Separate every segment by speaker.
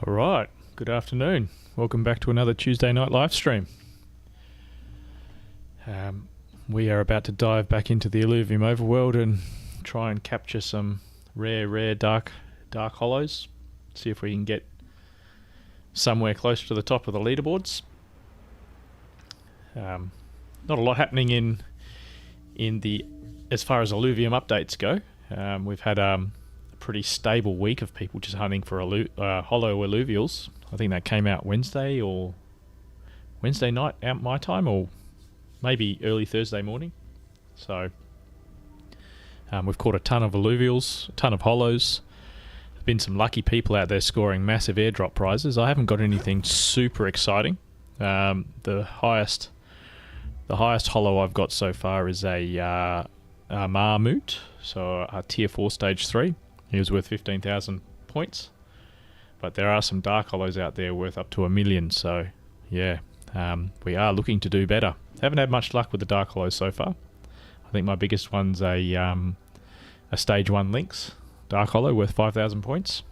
Speaker 1: All right, good afternoon. Welcome back to another Tuesday night live stream. We are about to dive back into the Illuvium Overworld and try and capture some rare Dark Holos. See if we can get somewhere close to the top of the leaderboards. Not a lot happening in the as far as Illuvium updates go. We've had a pretty stable week of people just hunting for holo alluvials. I think that came out Wednesday night out my time, or maybe early Thursday morning. So we've caught a ton of alluvials, a ton of holos. There's been some lucky people out there scoring massive airdrop prizes. I haven't got anything super exciting. The highest holo I've got so far is a Marmot, so a tier 4 stage 3. He was worth 15,000 points, but there are some dark holos out there worth up to 1 million. So yeah, we are looking to do better. Haven't had much luck with the dark holos so far. I think my biggest one's a stage 1 Lynx dark holo worth 5,000 points.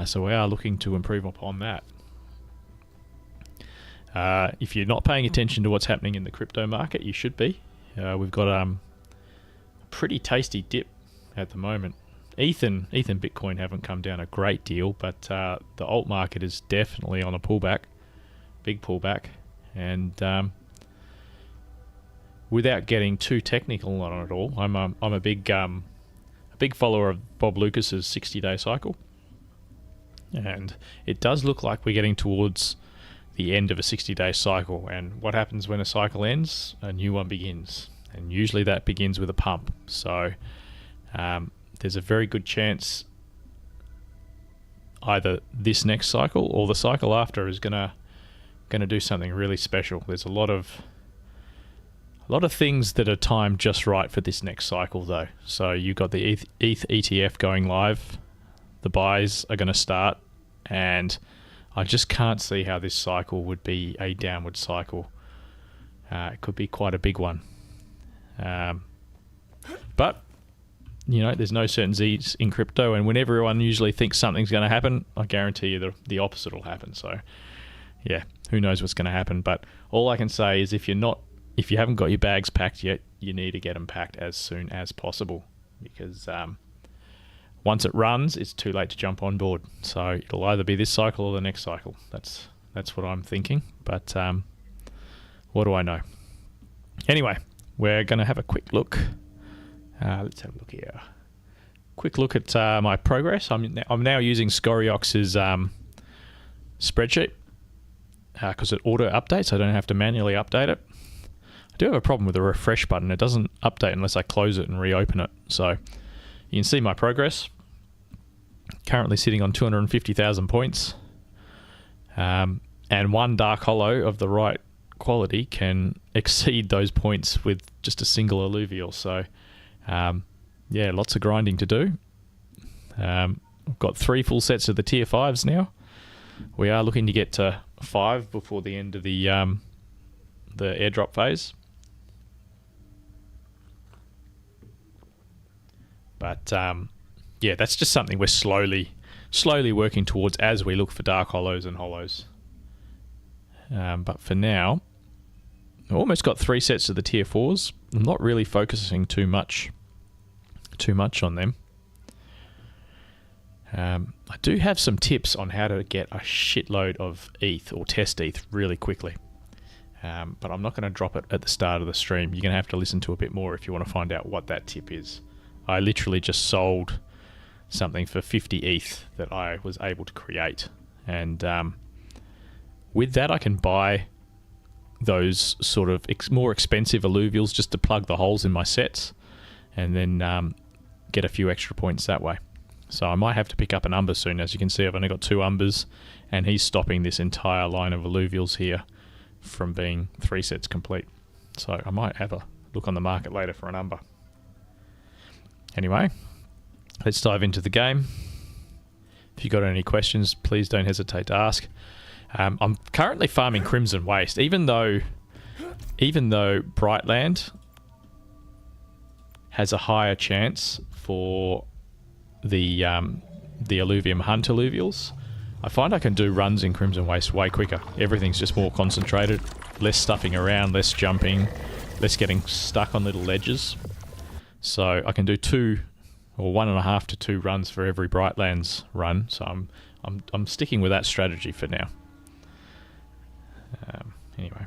Speaker 1: So we are looking to improve upon that. If you're not paying attention to what's happening in the crypto market, you should be. We've got a pretty tasty dip at the moment. ETH and Bitcoin haven't come down a great deal, but the alt market is definitely on a pullback, big pullback. And without getting too technical on it all, I'm a big follower of Bob Lucas's 60-day cycle, and it does look like we're getting towards the end of a 60-day cycle. And what happens when a cycle ends? A new one begins, and usually that begins with a pump. So there's a very good chance either this next cycle or the cycle after is gonna do something really special. There's a lot of things that are timed just right for this next cycle, though. So you've got the ETH ETF going live, the buys are going to start, and I just can't see how this cycle would be a downward cycle. It could be quite a big one. But you know, there's no certainties in crypto, and when everyone usually thinks something's going to happen, I guarantee you the opposite will happen. So yeah, who knows what's going to happen. But all I can say is if you haven't got your bags packed yet, you need to get them packed as soon as possible, because once it runs, it's too late to jump on board. So it'll either be this cycle or the next cycle. That's what I'm thinking. But what do I know? Anyway, we're going to have a quick look. Let's have a look here. Quick look at my progress. I'm now using Scoriox's spreadsheet because it auto updates. I don't have to manually update it. I do have a problem with the refresh button. It doesn't update unless I close it and reopen it. So you can see my progress. Currently sitting on 250,000 points. And one dark holo of the right quality can exceed those points with just a single alluvial. So yeah, lots of grinding to do. I've got 3 full sets of the tier 5s now. We are looking to get to 5 before the end of the airdrop phase. But yeah, that's just something we're slowly working towards as we look for dark holos and holos. But for now, I've almost got 3 sets of the tier 4s. I'm not really focusing too much on them. I do have some tips on how to get a shitload of ETH or test ETH really quickly. But I'm not going to drop it at the start of the stream. You're going to have to listen to a bit more if you want to find out what that tip is. I literally just sold something for 50 ETH that I was able to create. And with that, I can buy those sort of more expensive alluvials just to plug the holes in my sets, and then get a few extra points that way. So I might have to pick up an umber soon. As you can see, I've only got 2 umbers, and he's stopping this entire line of alluvials here from being 3 sets complete. So I might have a look on the market later for an umber. Anyway, let's dive into the game. If you've got any questions, please don't hesitate to ask. I'm currently farming Crimson Waste, even though Brightland has a higher chance for the Illuvium Hunt alluvials. I find I can do runs in Crimson Waste way quicker. Everything's just more concentrated. Less stuffing around, less jumping, less getting stuck on little ledges. So I can do 2 or 1.5 to 2 runs for every Brightlands run. So I'm sticking with that strategy for now. Anyway,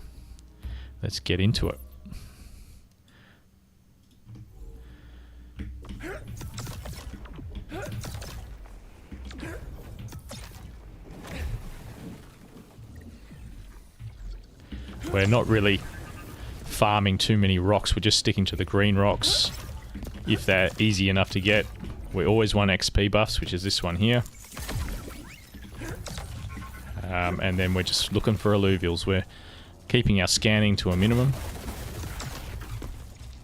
Speaker 1: let's get into it. We're not really farming too many rocks. We're just sticking to the green rocks if they're easy enough to get. We always want XP buffs, which is this one here. And then we're just looking for alluvials. We're keeping our scanning to a minimum.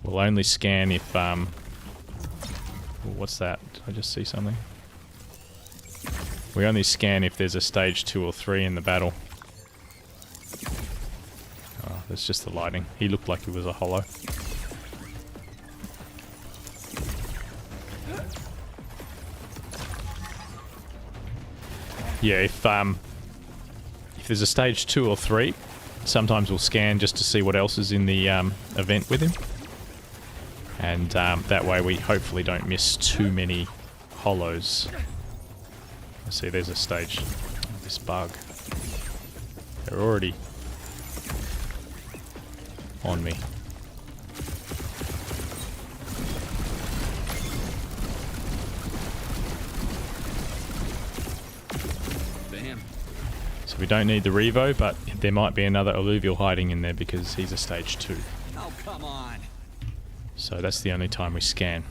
Speaker 1: We'll only scan if... what's that? Did I just see something? We only scan if there's a stage 2 or 3 in the battle. Oh, that's just the lighting. He looked like he was a holo. Yeah, if there's a stage 2 or 3, sometimes we'll scan just to see what else is in the event with him. And that way we hopefully don't miss too many holos. I see there's a stage. Oh, this bug. They're already on me.
Speaker 2: Damn.
Speaker 1: So we don't need the Revo, but there might be another alluvial hiding in there because he's a stage 2.
Speaker 2: Oh, come on.
Speaker 1: So that's the only time we scan.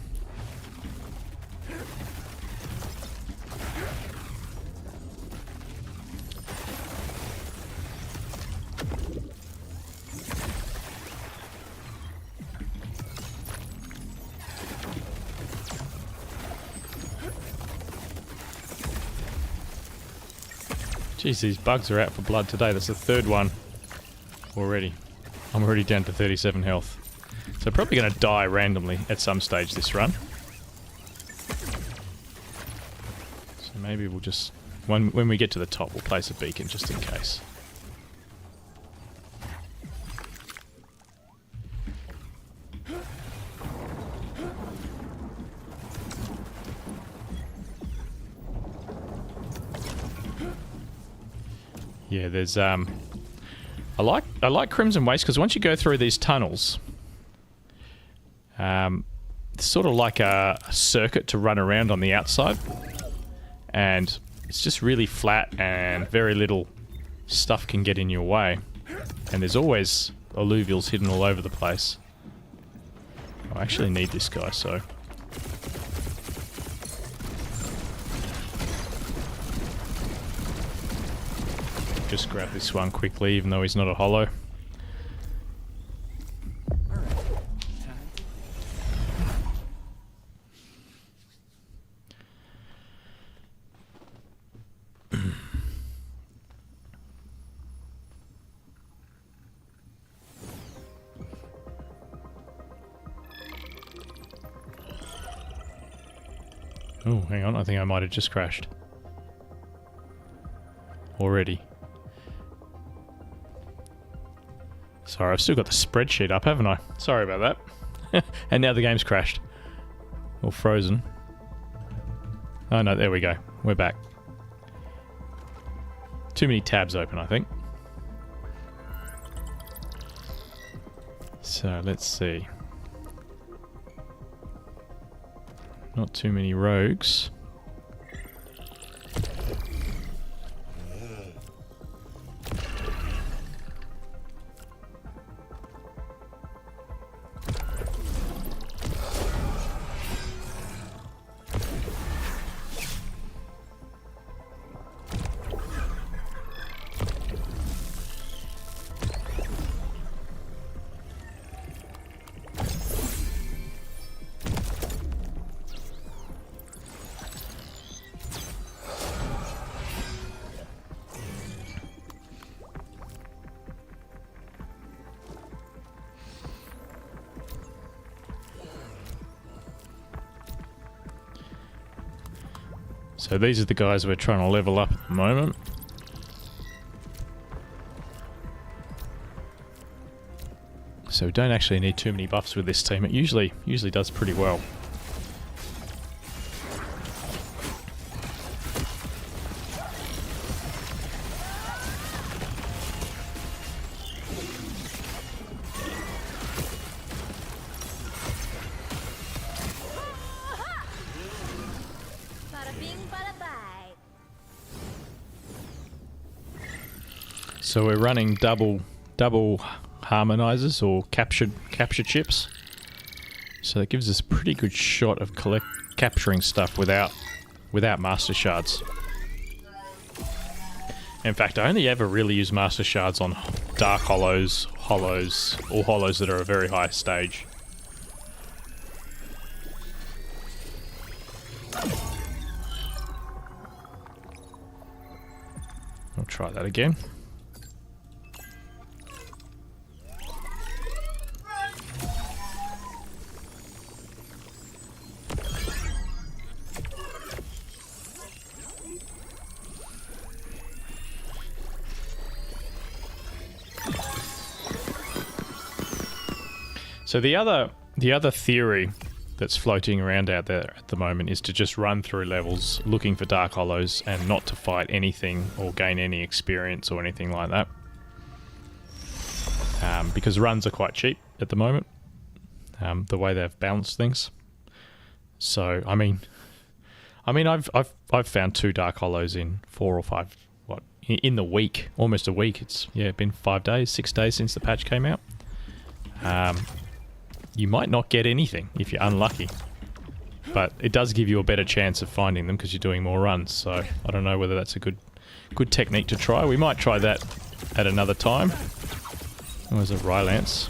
Speaker 1: Jeez, these bugs are out for blood today. That's the 3rd one already. I'm already down to 37 health. So probably going to die randomly at some stage this run. So maybe we'll just... When we get to the top, we'll place a beacon just in case. Yeah, there's I like Crimson Waste because once you go through these tunnels, it's sort of like a circuit to run around on the outside, and it's just really flat and very little stuff can get in your way, and there's always alluvials hidden all over the place. I actually need this guy, so... Just grab this one quickly, even though he's not a holo. Oh, hang on, I think I might have just crashed. Already. Sorry, I've still got the spreadsheet up, haven't I? Sorry about that. And now the game's crashed. Or frozen. Oh no, there we go. We're back. Too many tabs open, I think. So, let's see. Not too many rogues. So these are the guys we're trying to level up at the moment. So we don't actually need too many buffs with this team. It usually does pretty well. So we're running double harmonizers or capture chips. So that gives us a pretty good shot of capturing stuff without master shards. In fact, I only ever really use master shards on dark holos, or holos that are a very high stage. I'll try that again. So the other theory that's floating around out there at the moment is to just run through levels looking for Dark Holos and not to fight anything or gain any experience or anything like that. Because runs are quite cheap at the moment, the way they've balanced things. So I mean, I've found 2 Dark Holos in 4 or 5 in the week, almost a week. It's been 5 days, 6 days since the patch came out. You might not get anything if you're unlucky, but it does give you a better chance of finding them because you're doing more runs. So I don't know whether that's a good technique to try. We might try that at another time. Oh, there's a Rylance.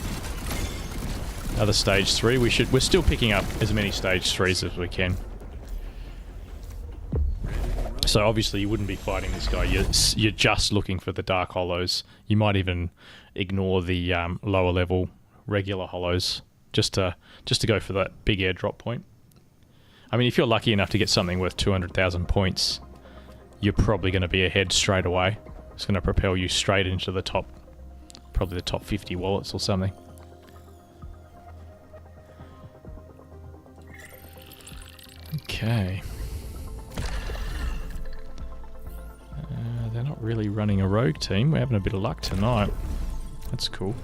Speaker 1: Another stage 3. We're still picking up as many stage 3s as we can. So obviously you wouldn't be fighting this guy. You're just looking for the Dark Holos. You might even ignore the lower level regular Holos just to go for that big airdrop point. I mean, if you're lucky enough to get something worth 200,000 points, you're probably going to be ahead straight away. It's going to propel you straight into the top, probably the top 50 wallets or something. Okay. They're not really running a rogue team. We're having a bit of luck tonight. That's cool.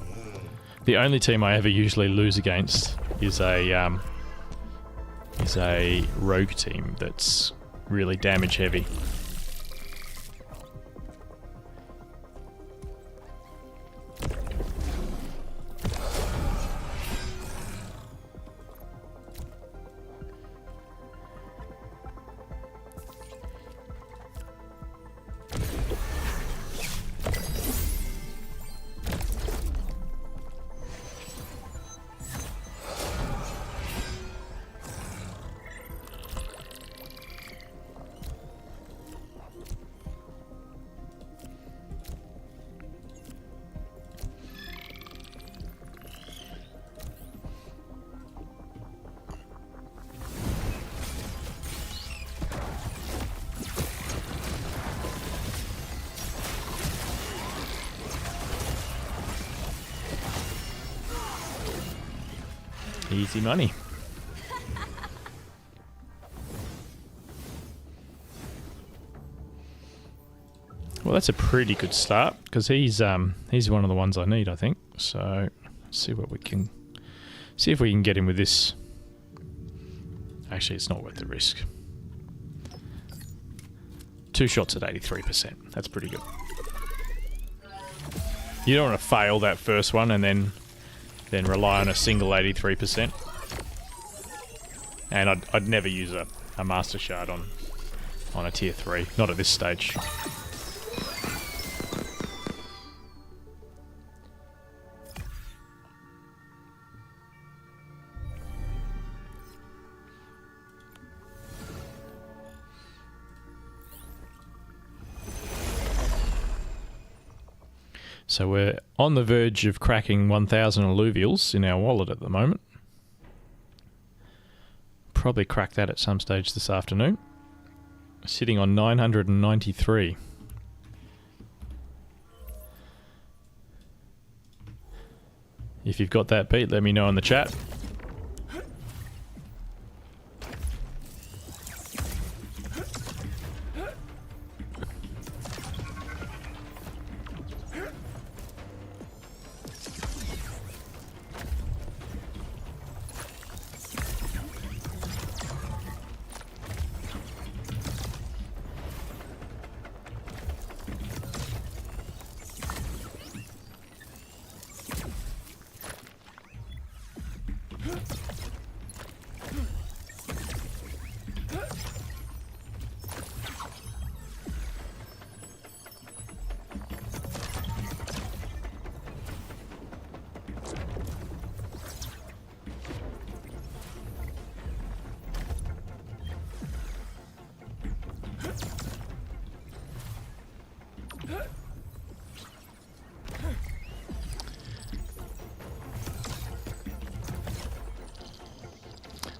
Speaker 1: The only team I ever usually lose against is a rogue team that's really damage heavy. Easy money. Well, that's a pretty good start because he's one of the ones I need, I think. So let's see what we can see if we can get him with this. Actually, it's not worth the risk. 2 shots at 83%. That's pretty good. You don't want to fail that first one and then rely on a single 83%. And I'd never use a Master Shard on a tier 3. Not at this stage. So we're on the verge of cracking 1,000 alluvials in our wallet at the moment. Probably crack that at some stage this afternoon. Sitting on 993. If you've got that beat, let me know in the chat.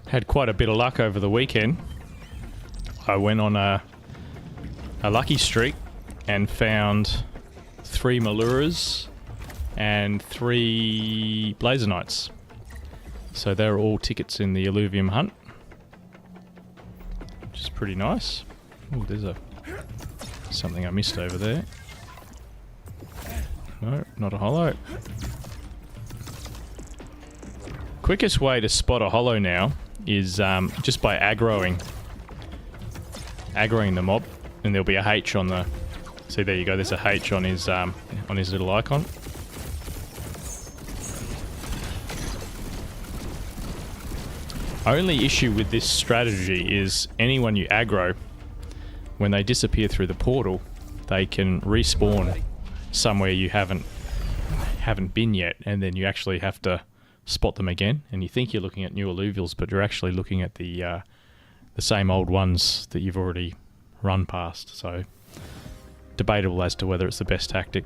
Speaker 1: Had quite a bit of luck over the weekend. I went on a lucky streak and found 3 Maluras and 3 Blazer Knights. So they're all tickets in the Illuvium hunt, which is pretty nice. Oh, there's something I missed over there. No, not a holo. Quickest way to spot a holo now is just by aggroing the mob, and there'll be a H on the. See, there you go. There's a H on his little icon. Only issue with this strategy is anyone you aggro, when they disappear through the portal, they can respawn somewhere you haven't been yet, and then you actually have to spot them again, and you think you're looking at new alluvials, but you're actually looking at the same old ones that you've already run past. So debatable as to whether it's the best tactic,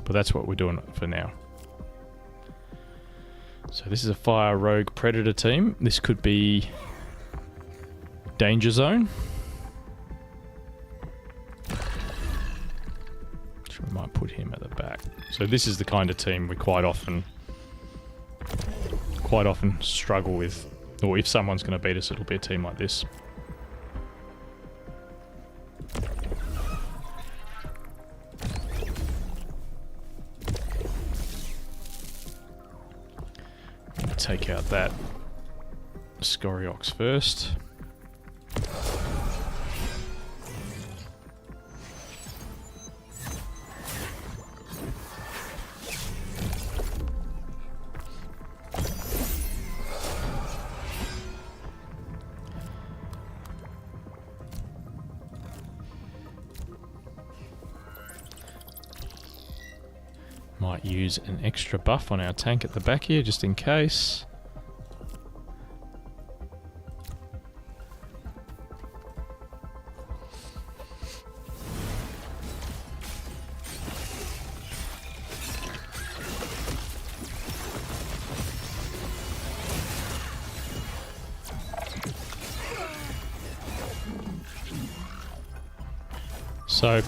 Speaker 1: but that's what we're doing for now. So this is a fire rogue predator team. This could be danger zone. We might put him at the back. So this is the kind of team we quite often struggle with, or if someone's going to beat us, it'll be a team like this. Take out that Scoriox first. Might use an extra buff on our tank at the back here, just in case. So,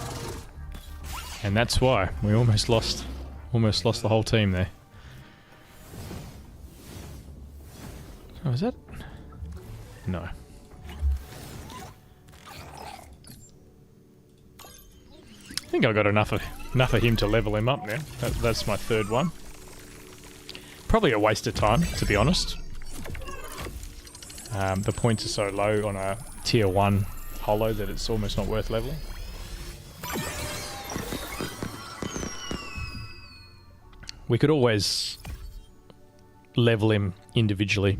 Speaker 1: and that's why we almost lost the whole team there. Oh, is that? No. I think I got enough of him to level him up now. That's my third one. Probably a waste of time, to be honest. The points are so low on a tier 1 holo that it's almost not worth leveling. We could always level him individually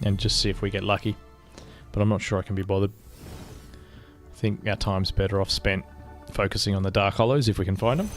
Speaker 1: and just see if we get lucky, but I'm not sure I can be bothered. I think our time's better off spent focusing on the Dark Holos if we can find them.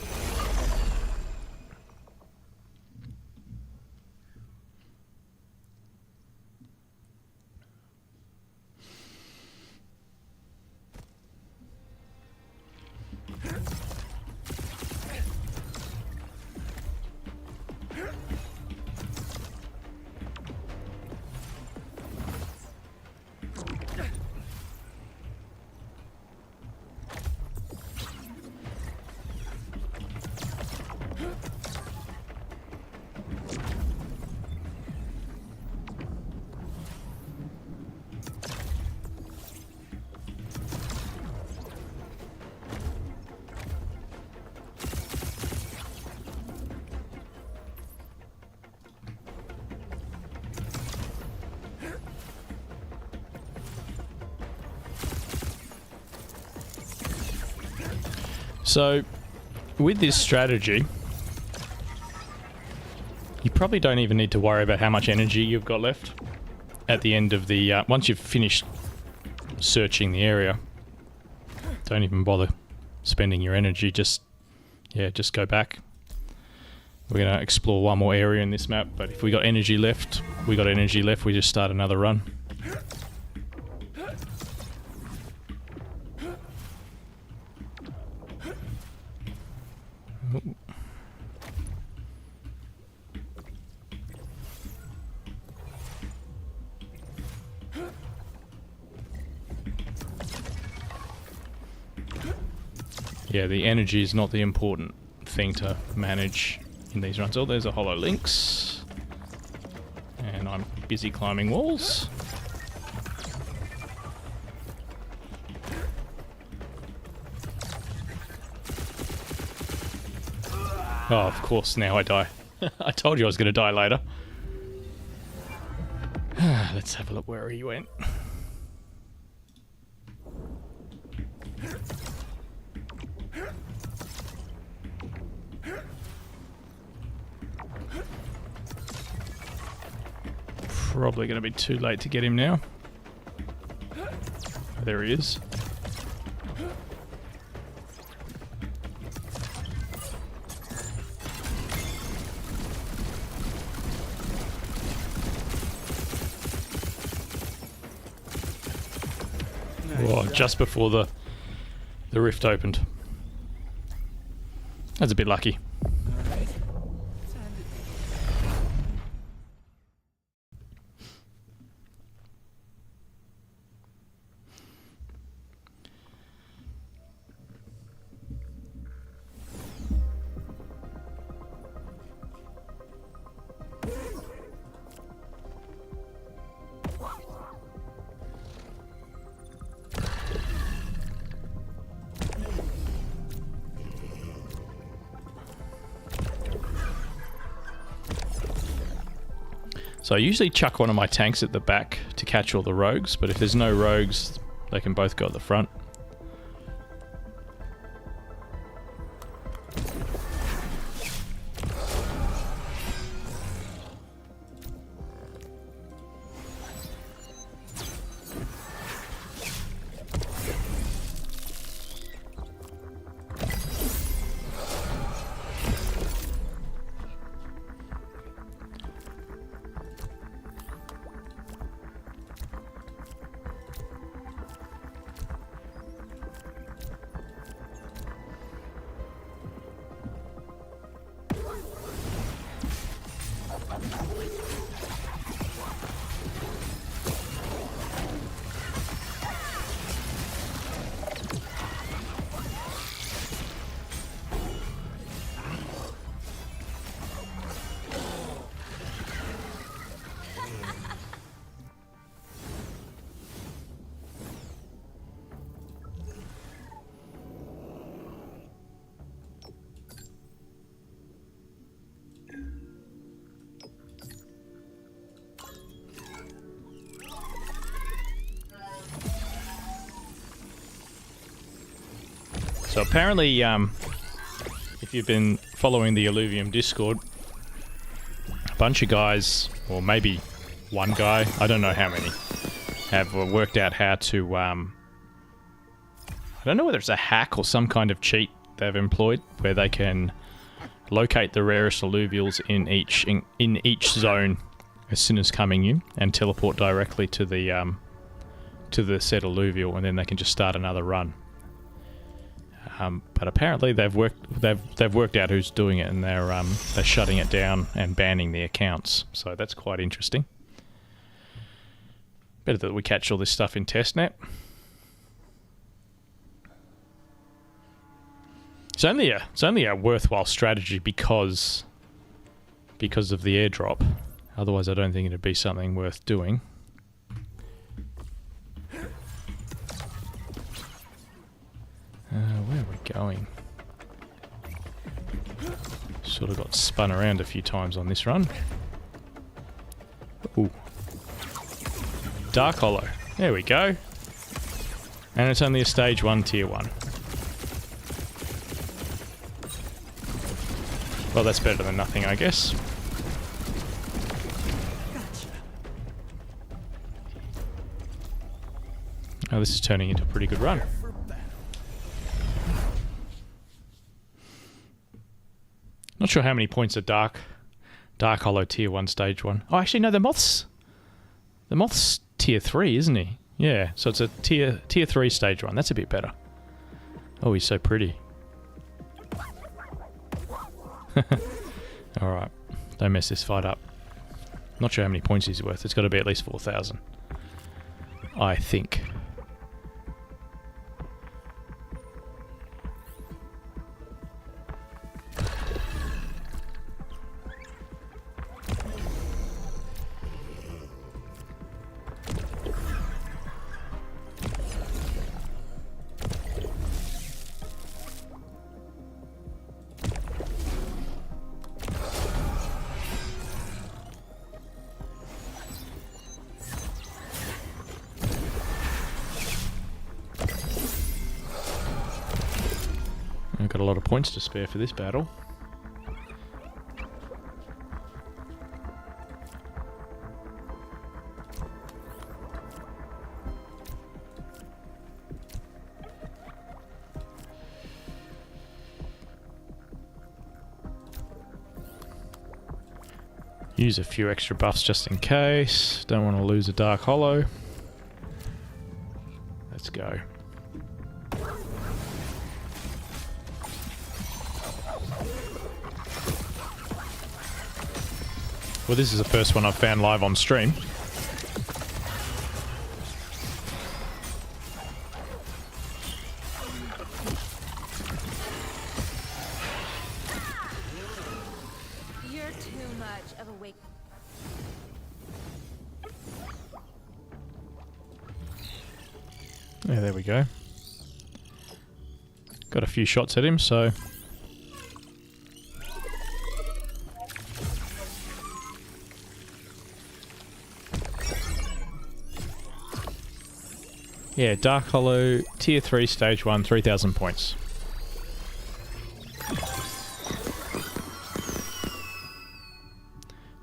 Speaker 1: So, with this strategy, you probably don't even need to worry about how much energy you've got left at the end of the... once you've finished searching the area, don't even bother spending your energy. Just go back. We're going to explore one more area in this map, but if we got energy left, we just start another run. Yeah, the energy is not the important thing to manage in these runs. Oh, there's a Holo Lynx. And I'm busy climbing walls. Oh, of course, now I die. I told you I was going to die later. Let's have a look where he went. Probably going to be too late to get him now. There he is. Whoa, just before the rift opened. That's a bit lucky. So I usually chuck one of my tanks at the back to catch all the rogues, but if there's no rogues, they can both go at the front. So apparently, if you've been following the Illuvium Discord, a bunch of guys, or maybe one guy, I don't know how many, have worked out how to, I don't know whether it's a hack or some kind of cheat they've employed, where they can locate the rarest alluvials in each zone as soon as coming in, and teleport directly to the said alluvial, and then they can just start another run. But apparently they've worked out who's doing it, and they're shutting it down and banning the accounts. So that's quite interesting. Better that we catch all this stuff in testnet. It's only a worthwhile strategy because of the airdrop. Otherwise, I don't think it'd be something worth doing. Where are we going? Sort of got spun around a few times on this run. Ooh. Dark Holo. There we go. And it's only a stage 1 tier 1. Well, that's better than nothing, I guess. Oh, this is turning into a pretty good run. Not sure how many points are Dark Holo tier 1 stage 1. Oh, actually no, the Moth's tier 3, isn't he? Yeah, so it's a tier 3 stage 1. That's a bit better. Oh, he's so pretty. Alright, don't mess this fight up. Not sure how many points he's worth. It's got to be at least 4,000. I think. I've got a lot of points to spare for this battle. Use a few extra buffs just in case. Don't want to lose a Dark Holo. Let's go. Well, this is the first one I've found live on stream.
Speaker 3: You're too much of a wake.
Speaker 1: Yeah, there we go. Got a few shots at him, so... Yeah, Dark Holo, tier 3, stage 1, 3,000 points.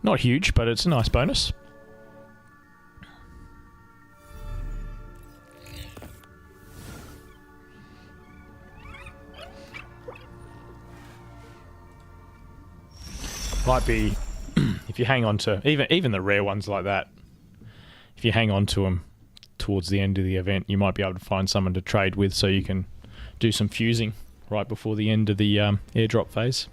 Speaker 1: Not huge, but it's a nice bonus. Might be, if you hang on to, even the rare ones like that, if you hang on to them towards the end of the event, you might be able to find someone to trade with so you can do some fusing right before the end of the airdrop phase.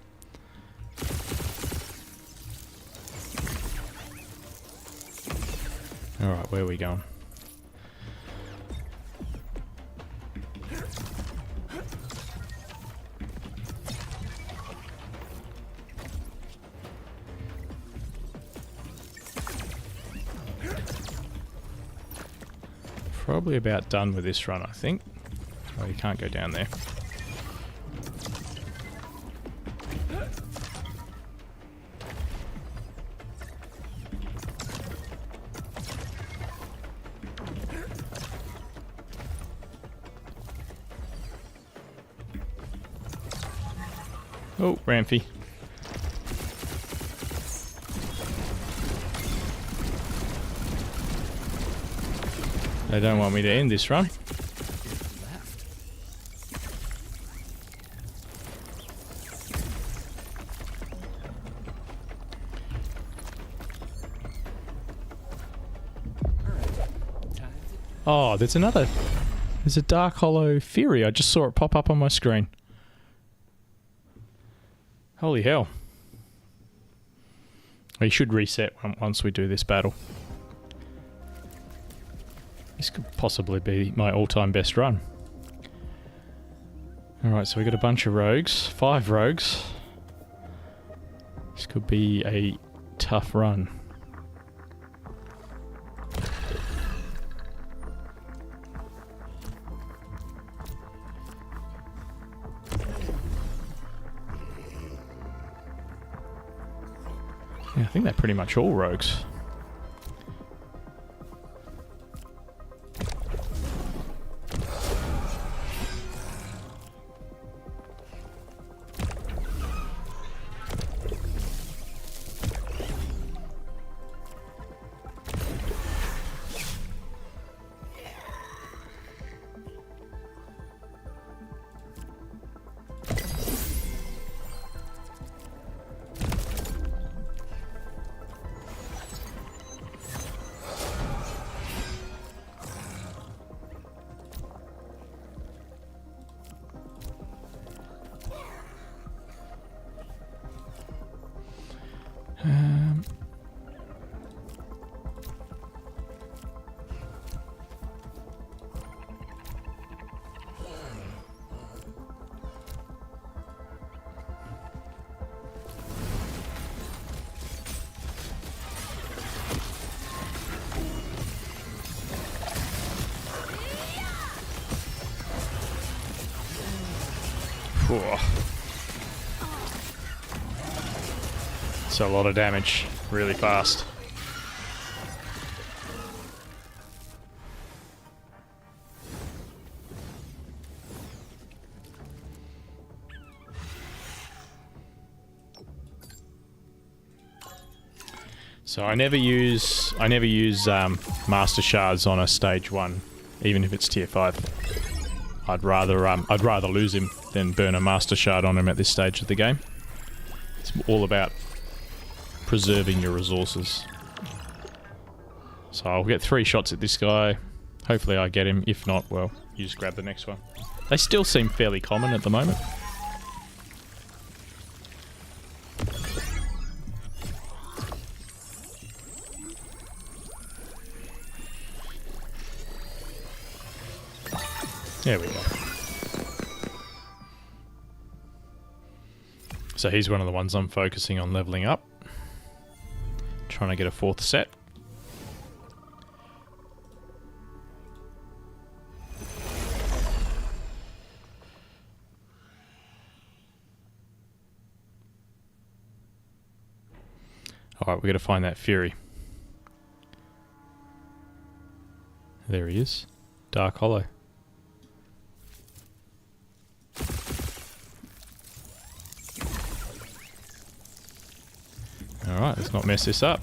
Speaker 1: Alright, where are we going? Probably about done with this run, I think. Oh, you can't go down there. Oh, Ramphy. They don't want me to end this run. Oh, there's another. There's a Dark Holo Fury. I just saw it pop up on my screen. Holy hell. We should reset once we do this battle. This could possibly be my all-time best run. Alright, so we got a bunch of rogues. 5 rogues. This could be a tough run. Yeah, I think they're pretty much all rogues. Whoa. It's a lot of damage, really fast. So I never use master shards on a stage 1, even if it's tier 5. I'd rather lose him than burn a master shard on him at this stage of the game. It's all about preserving your resources. So I'll get 3 shots at this guy. Hopefully I get him. If not, well, you just grab the next one. They still seem fairly common at the moment. There we go. So he's one of the ones I'm focusing on leveling up. Trying to get a 4th set. Alright, we've got to find that Fury. There he is. Dark Holo. Alright, let's not mess this up.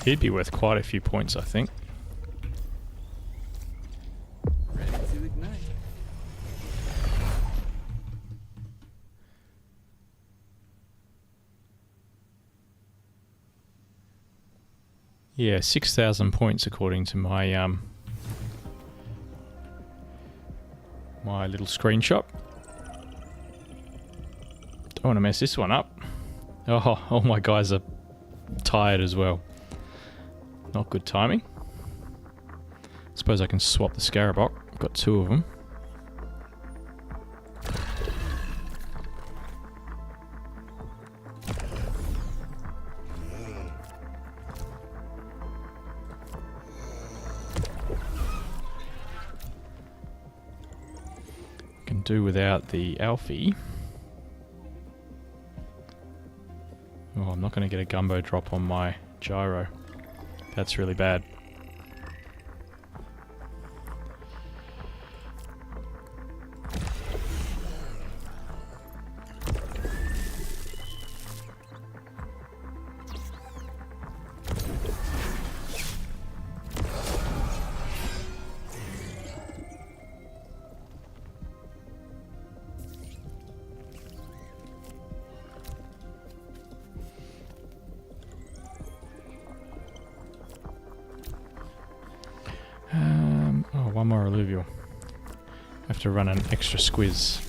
Speaker 1: He'd be worth quite a few points, I think.
Speaker 2: Ready to ignite.
Speaker 1: Yeah, 6,000 points according to my my little screenshot. Don't want to mess this one up. Oh, all my guys are tired as well. Not good timing. Suppose I can swap the Scarabok. I've got 2 of them. Can do without the Alfie. Oh, I'm not going to get a gumbo drop on my gyro. That's really bad. One more Illuvium. Have to run an extra squiz.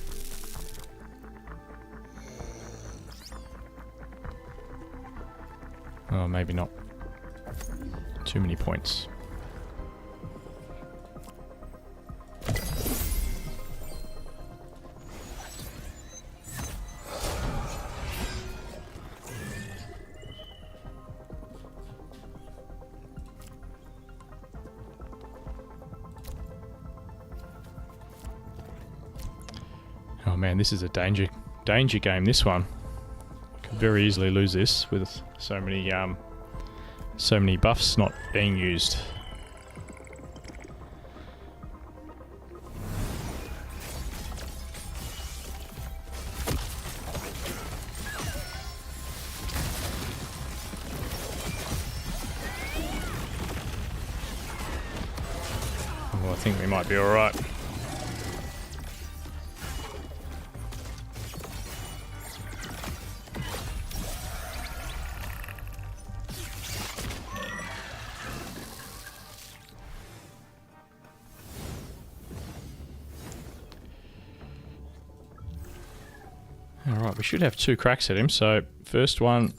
Speaker 1: Oh, maybe not. Too many points. Oh man, this is a danger game, this one. Could very easily lose this with so many buffs not being used. Oh, I think we might be alright. Alright, we should have 2 cracks at him, so first one,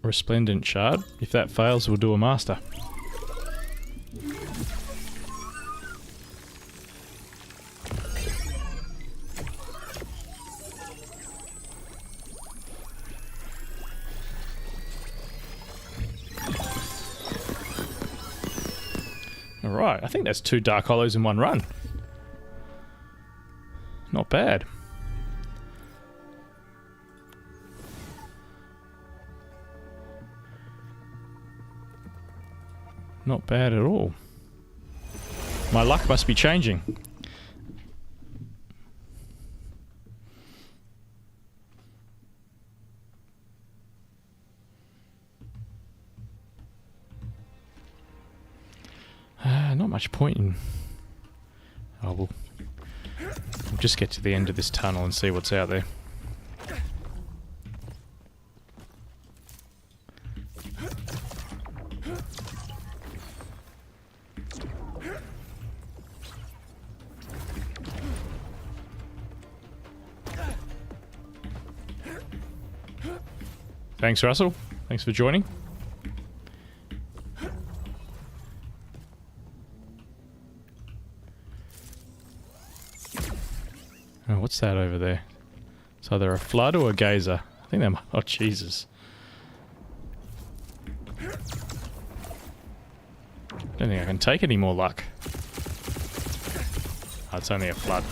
Speaker 1: Resplendent Shard. If that fails, we'll do a Master. Alright, I think that's 2 Dark Holos in one run. Not bad. Not bad at all. My luck must be changing. Not much point in... Oh, we'll just get to the end of this tunnel and see what's out there. Thanks, Russell. Thanks for joining. Oh, what's that over there? It's either a flood or a geyser. I think they're... Oh, Jesus. Don't think I can take any more luck. Oh, it's only a flood.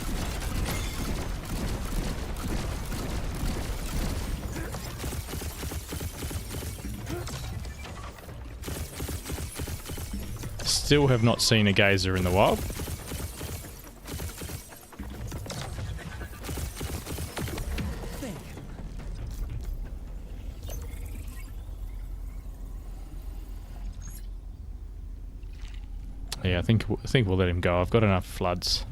Speaker 1: Still have not seen a geyser in the wild. Yeah, I think we'll let him go. I've got enough floods.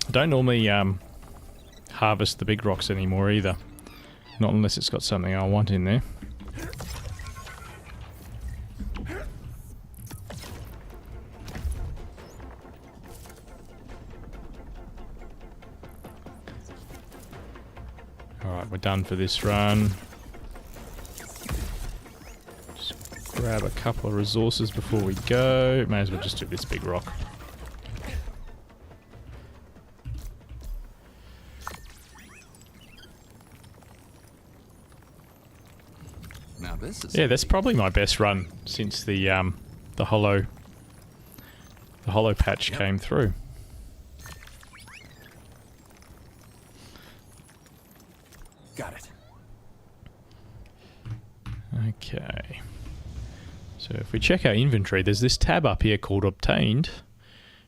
Speaker 1: I don't normally harvest the big rocks anymore either. Not unless it's got something I want in there. Alright, we're done for this run. Just grab a couple of resources before we go. May as well just do this big rock. Yeah, that's probably my best run since the holo patch came through.
Speaker 2: Got it.
Speaker 1: Okay. So if we check our inventory, there's this tab up here called Obtained.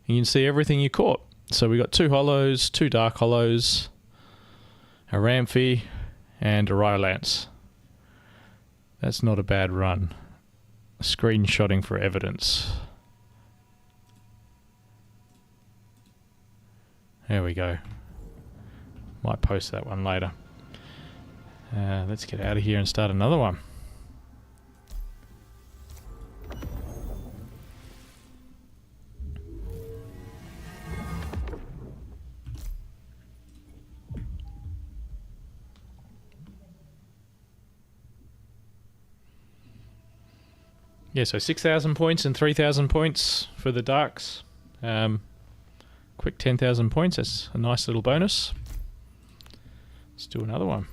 Speaker 1: And you can see everything you caught. So we got 2 holos, 2 Dark Holos, a Ramphie, and a Rylance. That's not a bad run. Screenshotting for evidence. There we go. Might post that one later. Let's get out of here and start another one. Yeah, so 6,000 points and 3,000 points for the Darks. Quick 10,000 points, that's a nice little bonus. Let's do another one.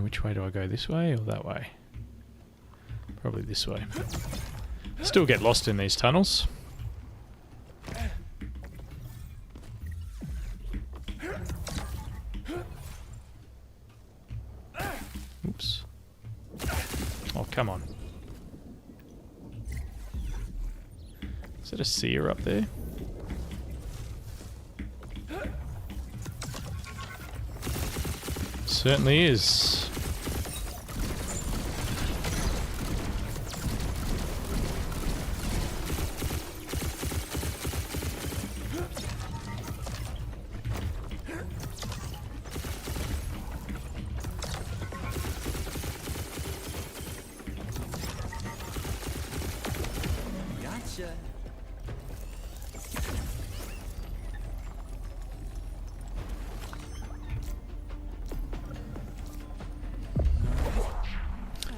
Speaker 1: Which way do I go? This way or that way? Probably this way. Still get lost in these tunnels. come on. Is it a seer up there? Certainly is.
Speaker 2: Gotcha.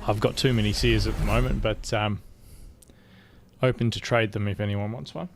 Speaker 1: I've got too many seers at the moment, but open to trade them if anyone wants one.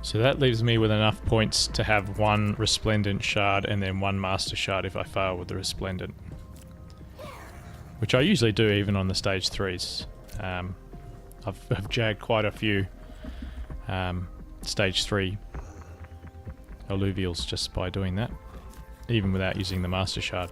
Speaker 1: So that leaves me with enough points to have one Resplendent Shard and then one Master Shard if I fail with the Resplendent. Which I usually do even on the stage 3s. I've jagged quite a few stage 3 alluvials just by doing that, even without using the Master Shard.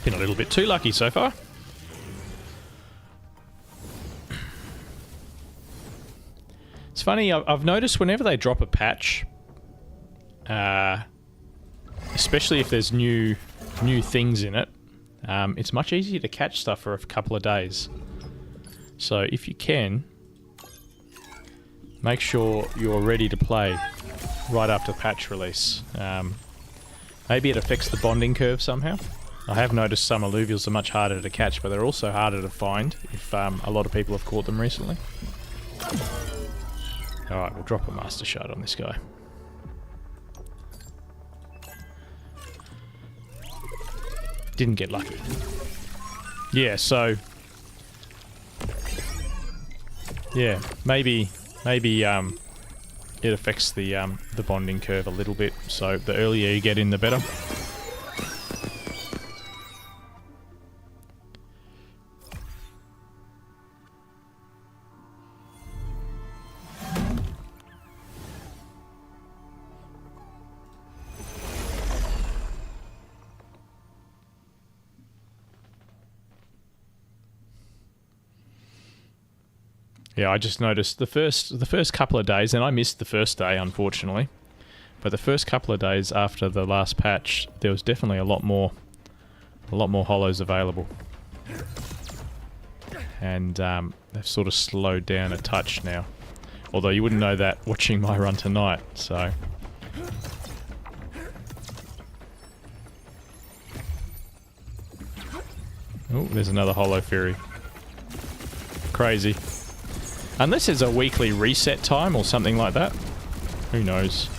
Speaker 1: Been a little bit too lucky so far. It's funny, I've noticed whenever they drop a patch, especially if there's new things in it, it's much easier to catch stuff for a couple of days. So if you can, make sure you're ready to play right after patch release. Maybe it affects the bonding curve somehow. I have noticed some alluvials are much harder to catch, but they're also harder to find if a lot of people have caught them recently. Alright, we'll drop a Master Shard on this guy. Didn't get lucky. Yeah, so... yeah, maybe it affects the bonding curve a little bit, so the earlier you get in, the better. Yeah, I just noticed the first couple of days, and I missed the first day, unfortunately. But the first couple of days after the last patch, there was definitely a lot more holos available, and they've sort of slowed down a touch now. Although you wouldn't know that watching my run tonight. So. Oh, there's another holo fairy. Crazy. Unless there's a weekly reset time or something like that. Who knows?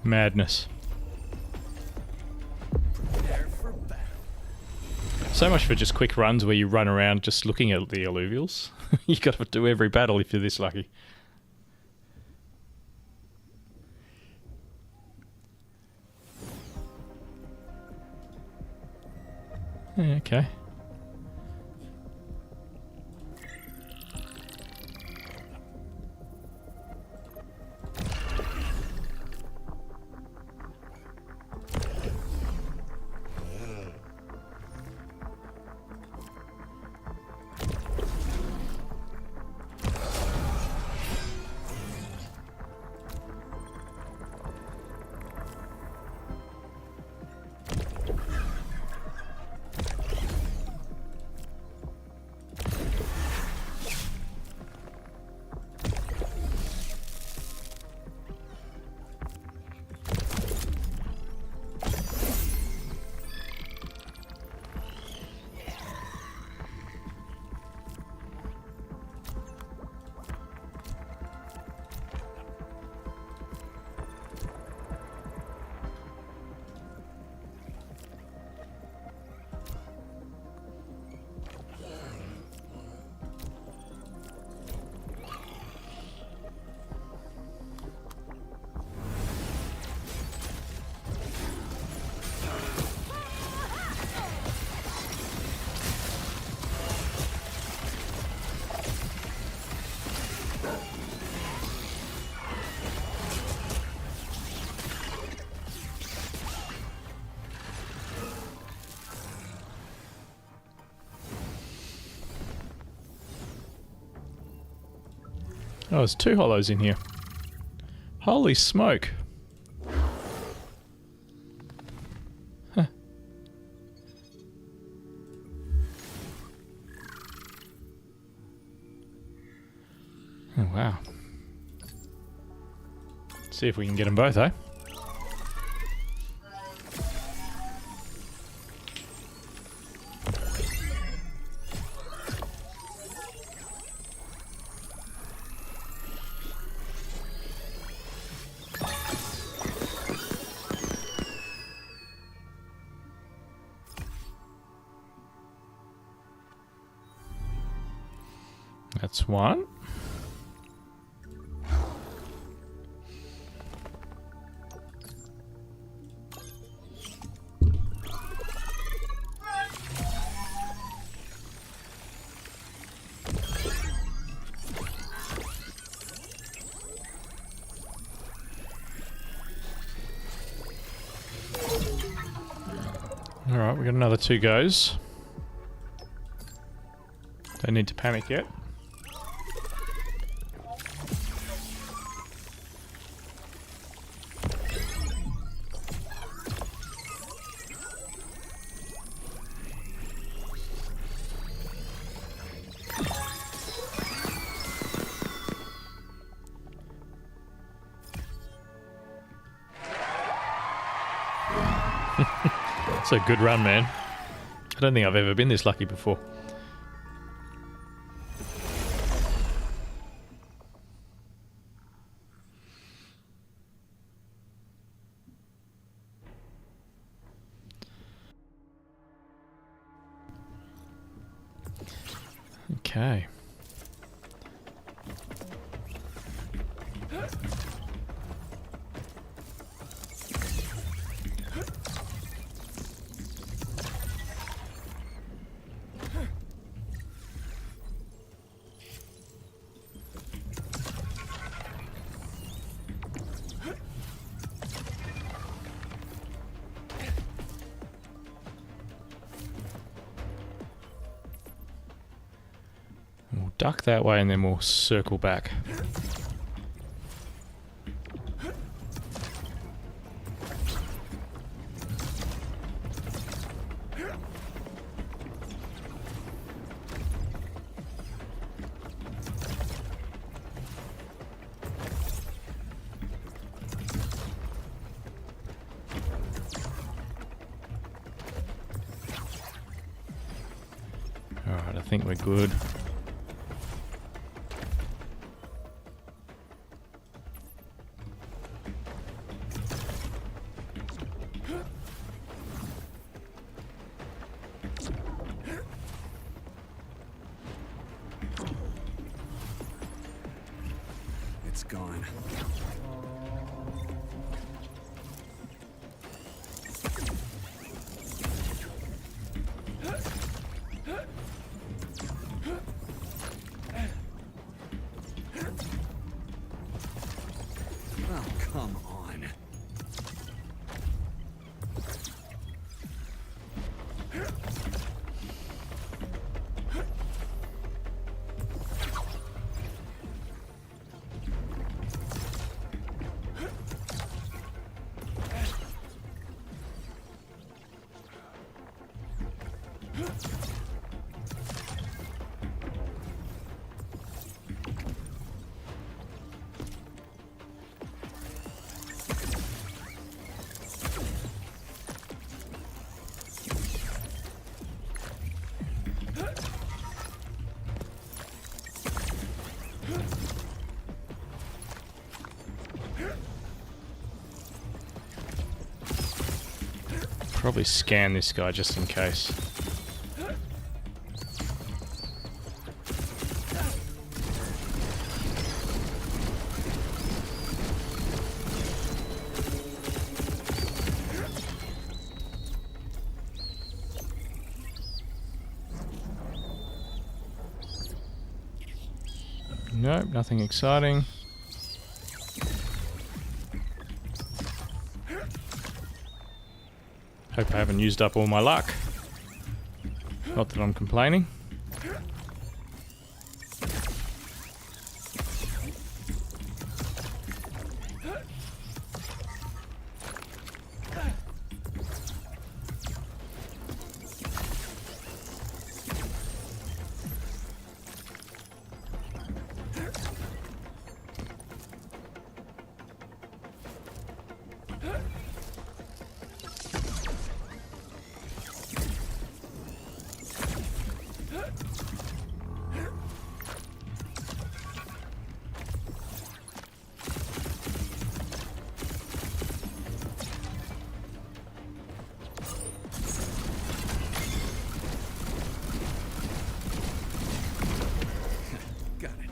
Speaker 1: Madness.
Speaker 2: Prepare for battle.
Speaker 1: So much for just quick runs where you run around just looking at the alluvials. You got to do every battle if you're this lucky. Yeah, okay. Oh, there's 2 hollows in here. Holy smoke. Huh. Oh, wow. See if we can get them both, eh? That's one. Alright, we got another 2 goes. Don't need to panic yet. It's a good run, man. I don't think I've ever been this lucky before. Okay. We'll duck that way and then we'll circle back. Alright, I think we're good.
Speaker 2: It's gone. Oh, come on.
Speaker 1: Probably scan this guy just in case. Nope, nothing exciting. Hope I haven't used up all my luck. Not that I'm complaining.
Speaker 2: Got it.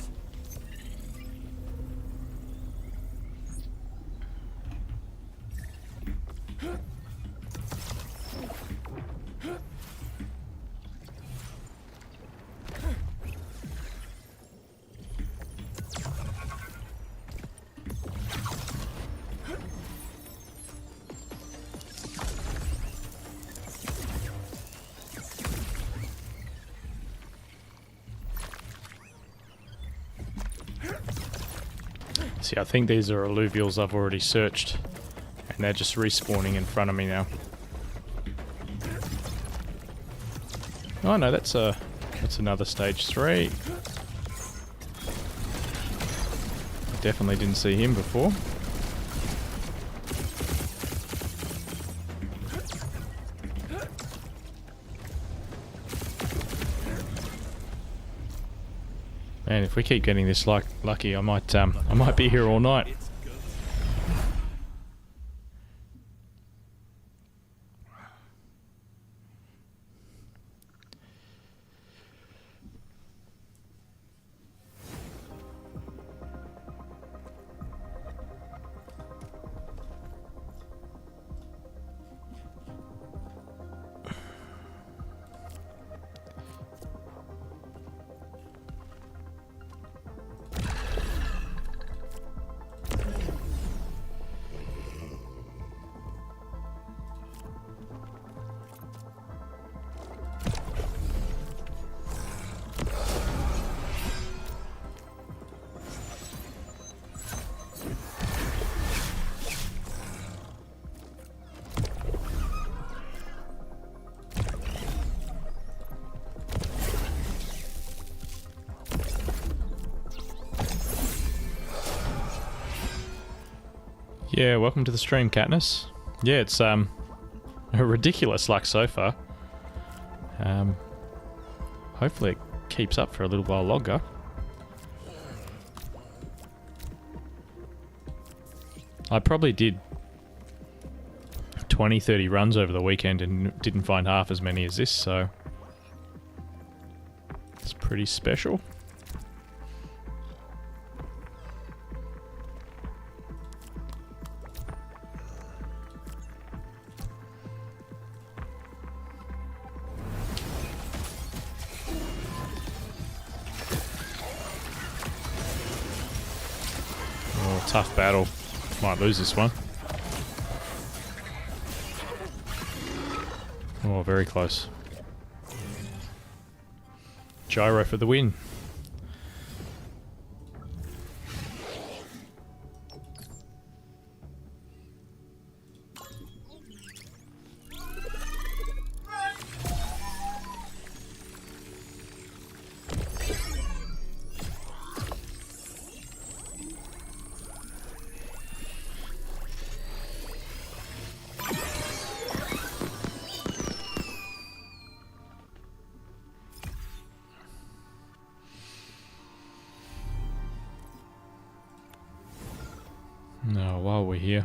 Speaker 1: See, I think these are alluvials I've already searched, and they're just respawning in front of me now. Oh no, that's another stage 3. Definitely didn't see him before. Man, if we keep getting this lucky, I might be here all night. Yeah, welcome to the stream, Katniss. Yeah, it's a ridiculous luck so far. Hopefully it keeps up for a little while longer. I probably did 20, 30 runs over the weekend and didn't find half as many as this, so it's pretty special. Tough battle. Might lose this one. Oh, very close. Gyro for the win. No, while we're here.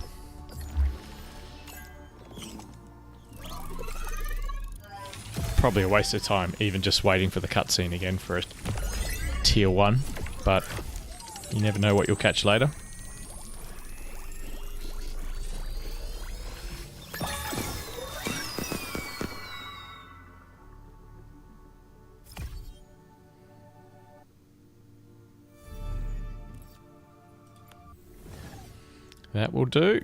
Speaker 1: Probably a waste of time, even just waiting for the cutscene again for a tier 1, but you never know what you'll catch later. That will do.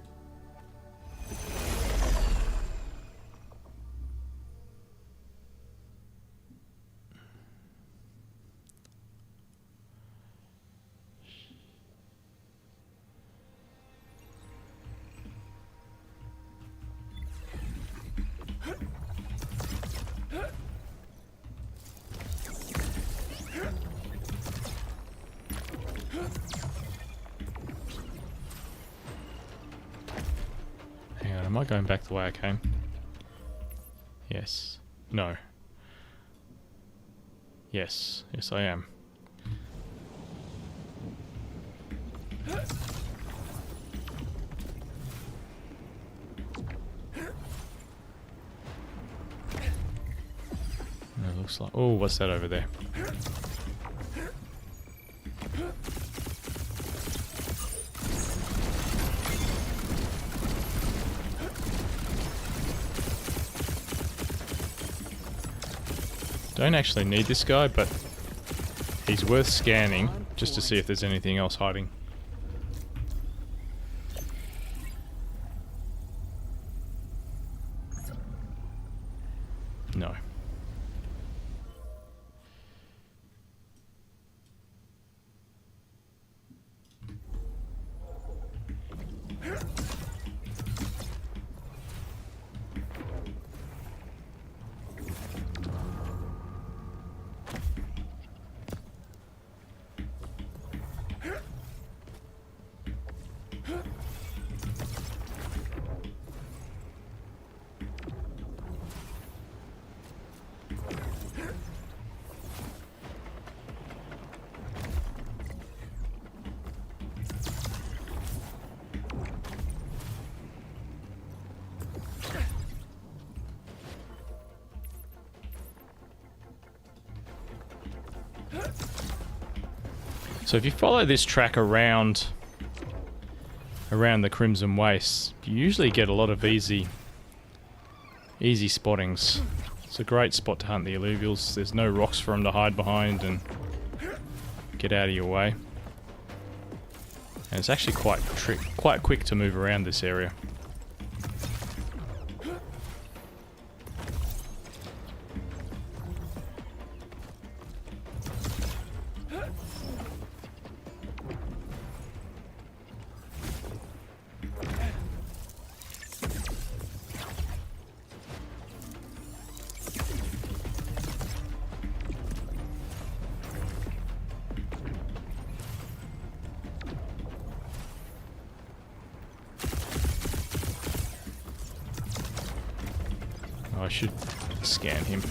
Speaker 1: Am I going back the way I came? Yes. No. Yes. Yes, I am. It looks like... Oh, what's that over there? Don't actually need this guy, but he's worth scanning just to see if there's anything else hiding. No. So if you follow this track around the Crimson Wastes, you usually get a lot of easy spottings. It's a great spot to hunt the Illuvials. There's no rocks for them to hide behind and get out of your way. And it's actually quite quick to move around this area. I should scan him.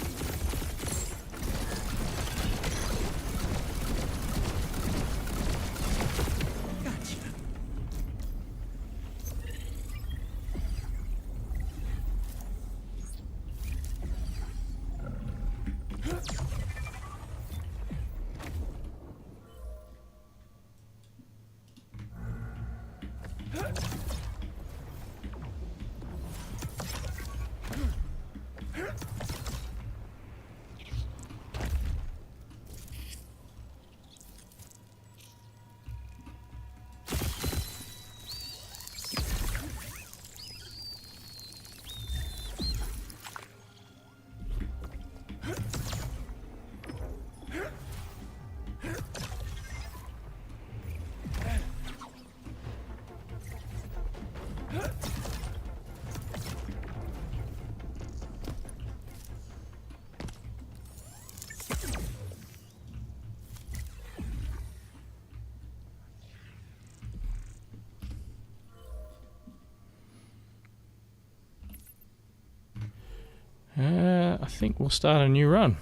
Speaker 1: I think we'll start a new run.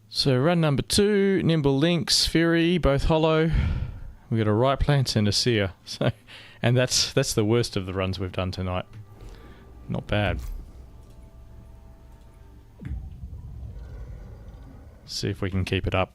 Speaker 1: So run number 2, Nimble Lynx, Fury, both hollow. We got a right plant and a seer. So, and that's the worst of the runs we've done tonight. Not bad. See if we can keep it up.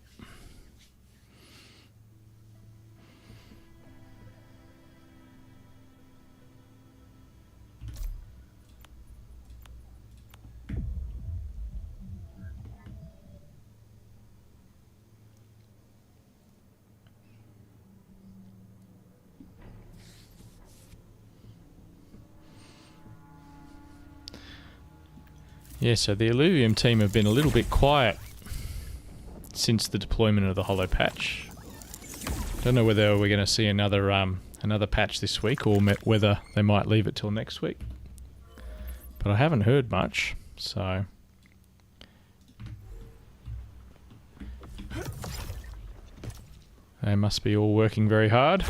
Speaker 1: Yeah, so the Illuvium team have been a little bit quiet since the deployment of the Holo patch. Don't know whether we're going to see another patch this week or whether they might leave it till next week. But I haven't heard much, so... They must be all working very hard.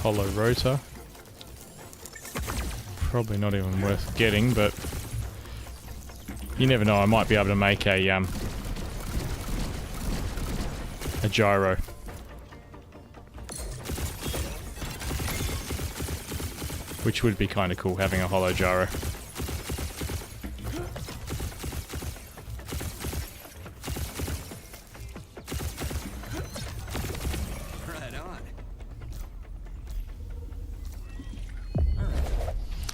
Speaker 1: Holo rotor. Probably not even worth getting, but you never know. I might be able to make a gyro. Which would be kind of cool, having a holo gyro.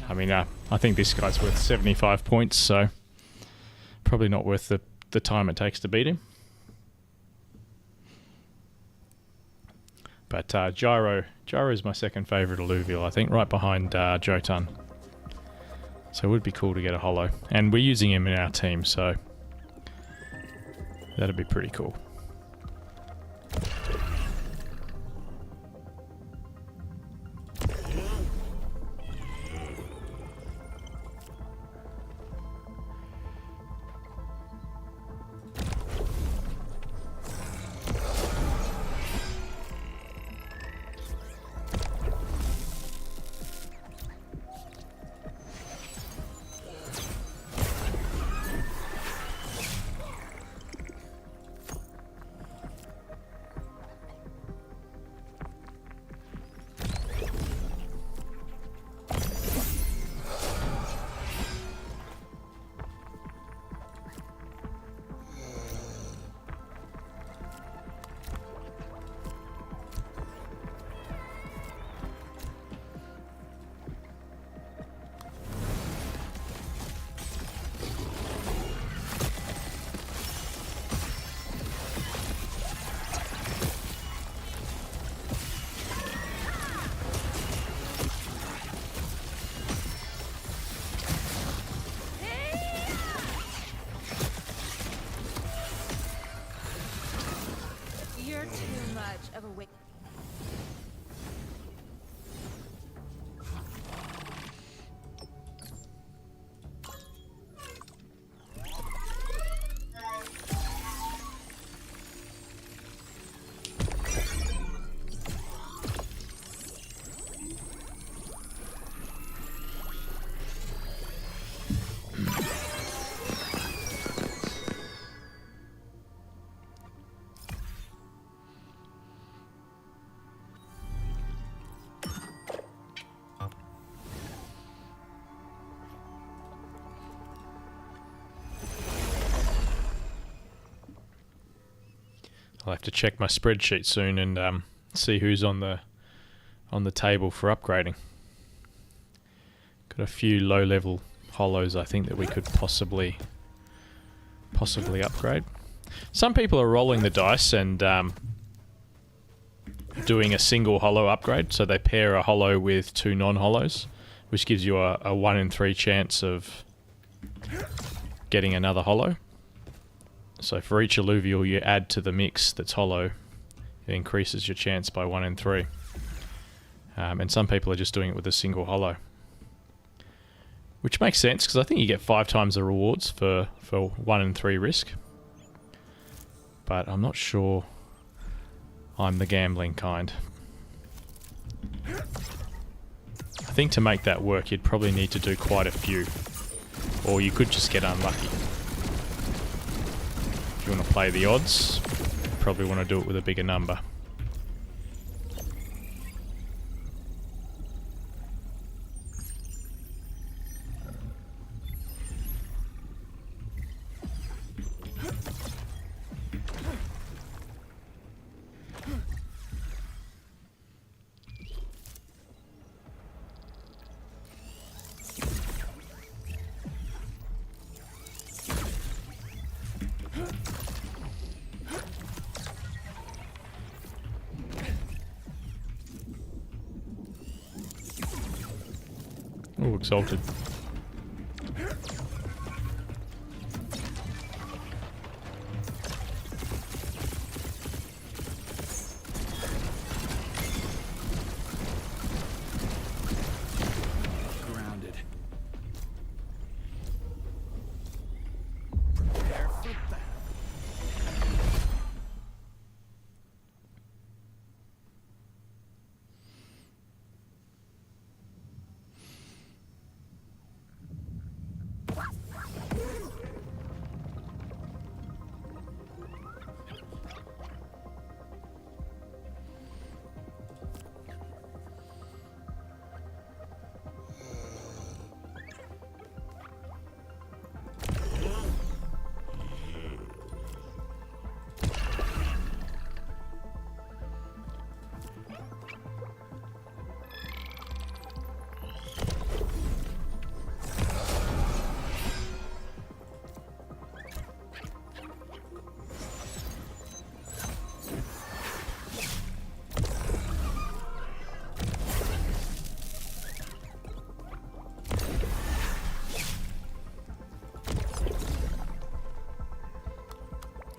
Speaker 1: I mean, I think this guy's worth 75 points, so probably not worth the time it takes to beat him. But Gyro is my second favourite alluvial, I think, right behind Jotun. So it would be cool to get a holo. And we're using him in our team, so that'd be pretty cool.
Speaker 3: You're too much of a wick.
Speaker 1: I'll have to check my spreadsheet soon and see who's on the table for upgrading. Got a few low-level holos I think that we could possibly upgrade. Some people are rolling the dice and doing a single holo upgrade, so they pair a holo with 2 non-holos, which gives you a 1 in 3 chance of getting another holo. So for each alluvial you add to the mix that's holo, it increases your chance by 1 in 3. And some people are just doing it with a single holo, which makes sense because I think you get 5 times the rewards for 1 in 3 risk. But I'm not sure I'm the gambling kind. I think to make that work you'd probably need to do quite a few, or you could just get unlucky. If you want to play the odds, you probably want to do it with a bigger number. Oh, exalted.
Speaker 2: Grounded. Prepare for battle.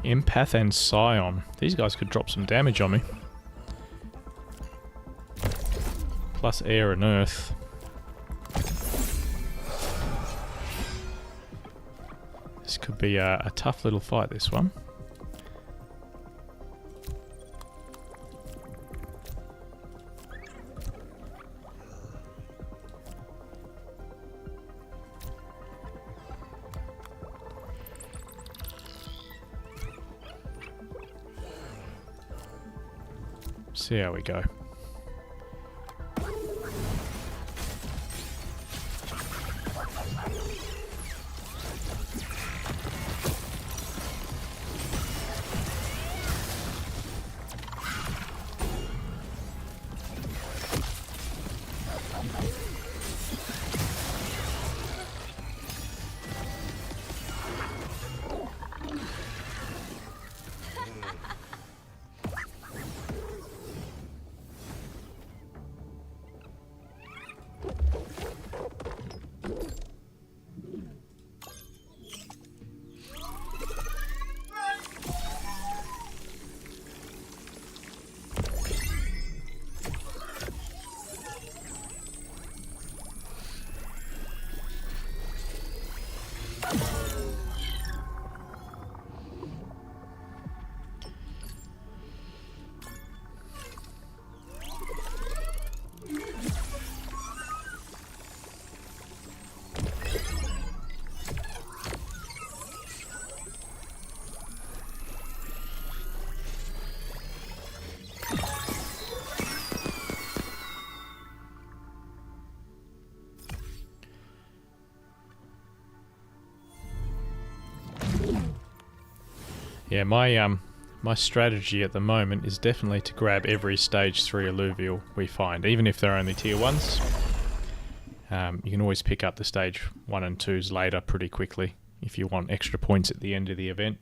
Speaker 1: Empath and Scion. These guys could drop some damage on me. Plus air and earth. This could be a tough little fight, this one. See how we go. Yeah, my my strategy at the moment is definitely to grab every stage 3 alluvial we find, even if they're only tier 1s. You can always pick up the stage 1 and 2s later pretty quickly if you want extra points at the end of the event.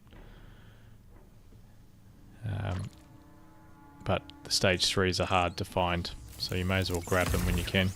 Speaker 1: But the stage 3s are hard to find, so you may as well grab them when you can.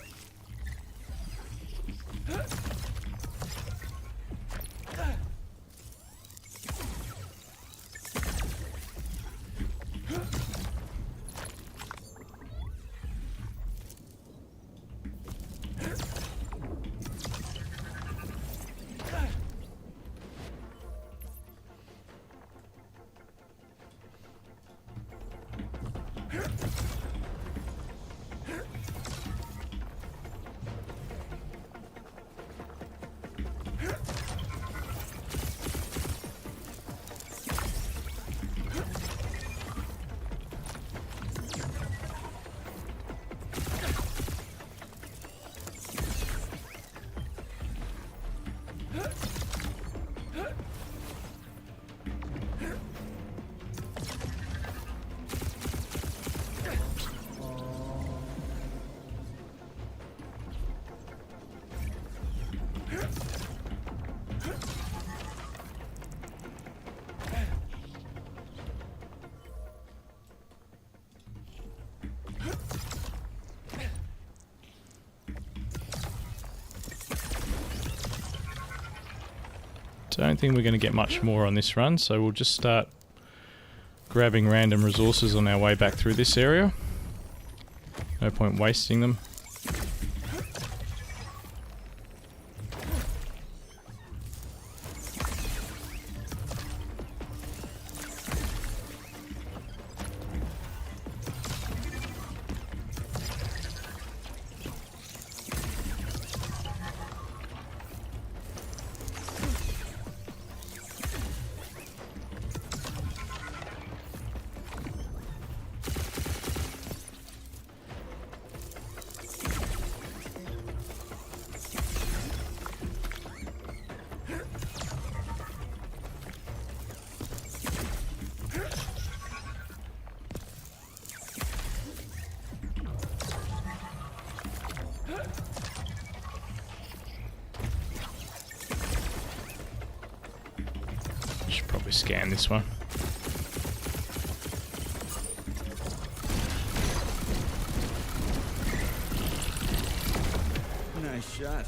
Speaker 1: Don't think we're going to get much more on this run, so we'll just start grabbing random resources on our way back through this area. No point wasting them. Should probably scan this one.
Speaker 2: Nice shot.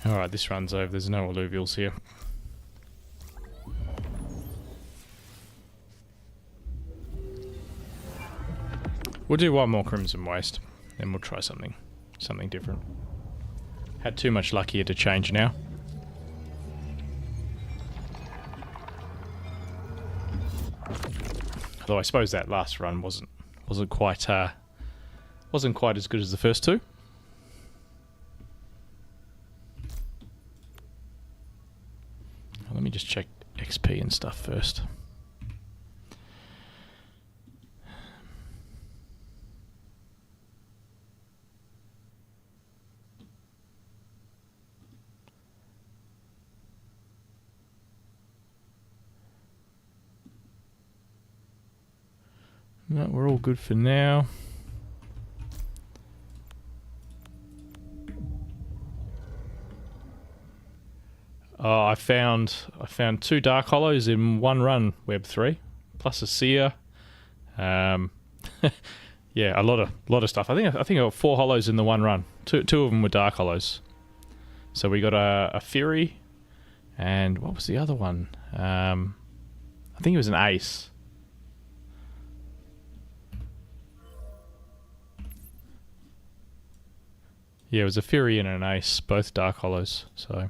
Speaker 1: Alright, this run's over. There's no alluvials here. We'll do one more Crimson Waste, then we'll try something different. Had too much luck here to change now. Although I suppose that last run wasn't quite as good as the first two. Let me just check XP and stuff first. No, we're all good for now. Oh, I found 2 Dark Holos in one run, Web 3, plus a Seer. Yeah, a lot of stuff. I think I got 4 Holos in the one run. Two of them were Dark Holos. So we got a Fury, and what was the other one? I think it was an Ace. Yeah, it was a Fury and an Ace, both Dark Holos. So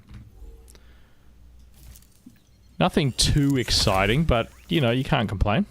Speaker 1: nothing too exciting, but you know, you can't complain.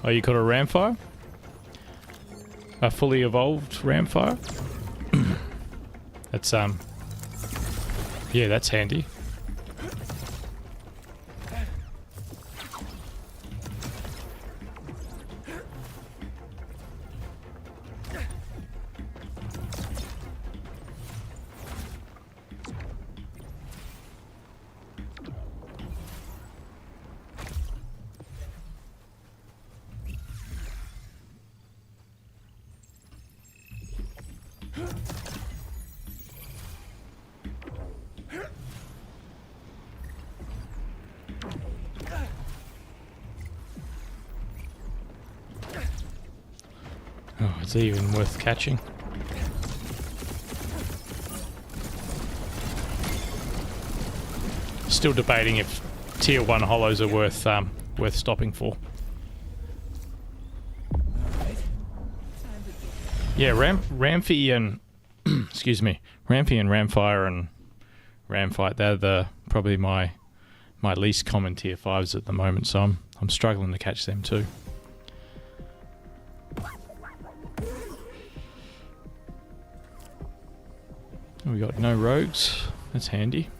Speaker 1: Oh, you got a Ramfire? A fully evolved Ramfire? That's, yeah, that's handy. Oh, it's even worth catching. Still debating if tier 1 holos are worth stopping for. Yeah, Ramfy and excuse me, Rampy and Ramfire and Ramfight, they're probably my least common tier 5s at the moment, so I'm struggling to catch them too. We got no rogues. That's handy.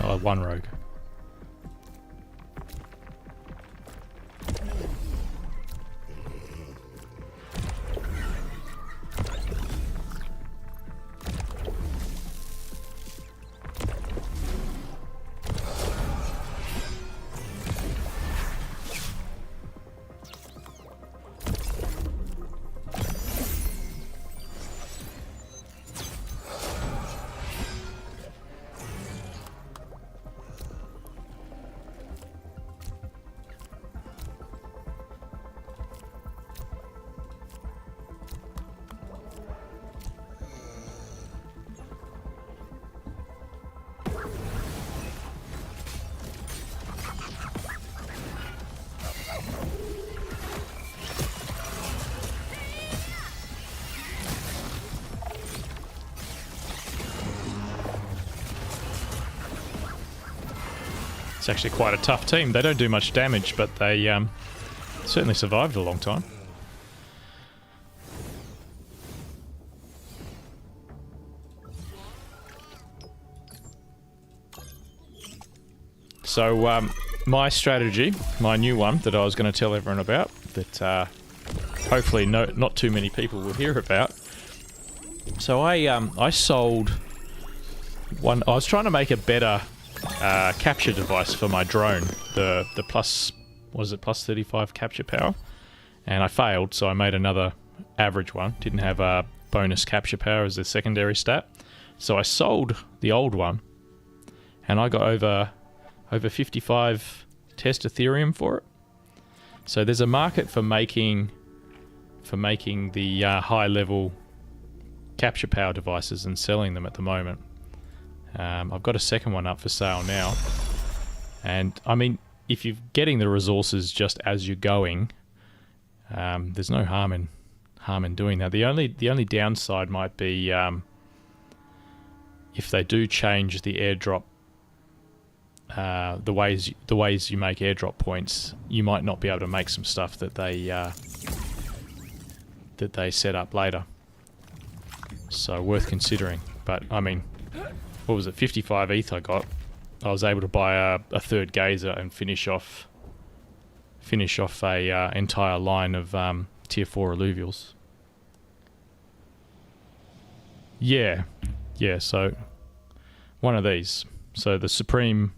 Speaker 1: Oh, one rogue. It's actually quite a tough team. They don't do much damage, but they certainly survived a long time. So my strategy, my new one that I was going to tell everyone about, that hopefully not too many people will hear about. So I sold one. I was trying to make a better capture device for my drone, the plus, was it plus 35 capture power, and I failed, so I made another average one. Didn't have a bonus capture power as the secondary stat, so I sold the old one, and I got over 55 test Ethereum for it. So there's a market for making the high level capture power devices and selling them at the moment. I've got a second one up for sale now, and I mean, if you're getting the resources just as you're going, there's no harm in doing that. The only downside might be if they do change the airdrop, the ways you make airdrop points, you might not be able to make some stuff that they set up later. So worth considering. But I mean, what was it, 55 ETH I got. I was able to buy a third gazer and finish off a entire line of tier 4 alluvials. Yeah, so one of these. So the Supreme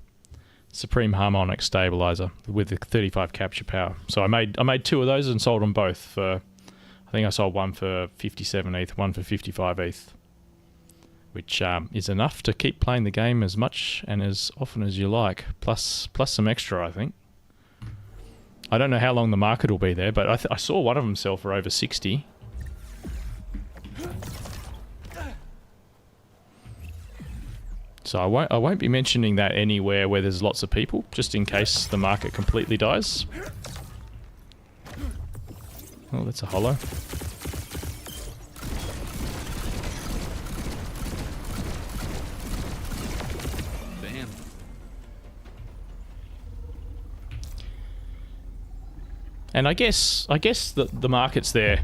Speaker 1: Harmonic Stabilizer with the 35 capture power. So I made two of those and sold them both for, I think I sold one for 57 ETH, one for 55 ETH. Which is enough to keep playing the game as much and as often as you like, plus some extra, I think. I don't know how long the market will be there, but I saw one of them sell for over 60. So I won't be mentioning that anywhere where there's lots of people, just in case the market completely dies. Oh, that's a holo. And I guess the market's there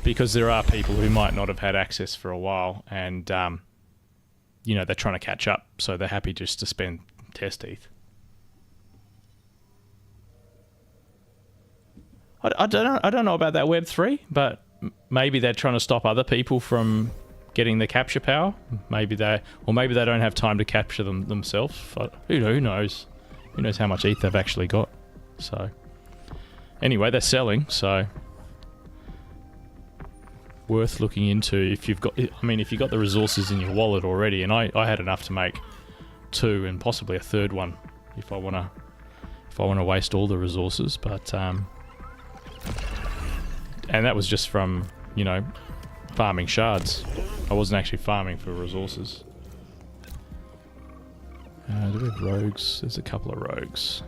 Speaker 1: because there are people who might not have had access for a while, and they're trying to catch up, so they're happy just to spend test ETH. I don't know about that Web3, but maybe they're trying to stop other people from getting the capture power. Maybe they don't have time to capture them themselves. Who knows? Who knows how much ETH they've actually got? So. Anyway, they're selling, so worth looking into if you've got the resources in your wallet already. And I had enough to make two and possibly a third one if I wanna waste all the resources. But and that was just from farming shards. I wasn't actually farming for resources. Do we have rogues? There's a couple of rogues.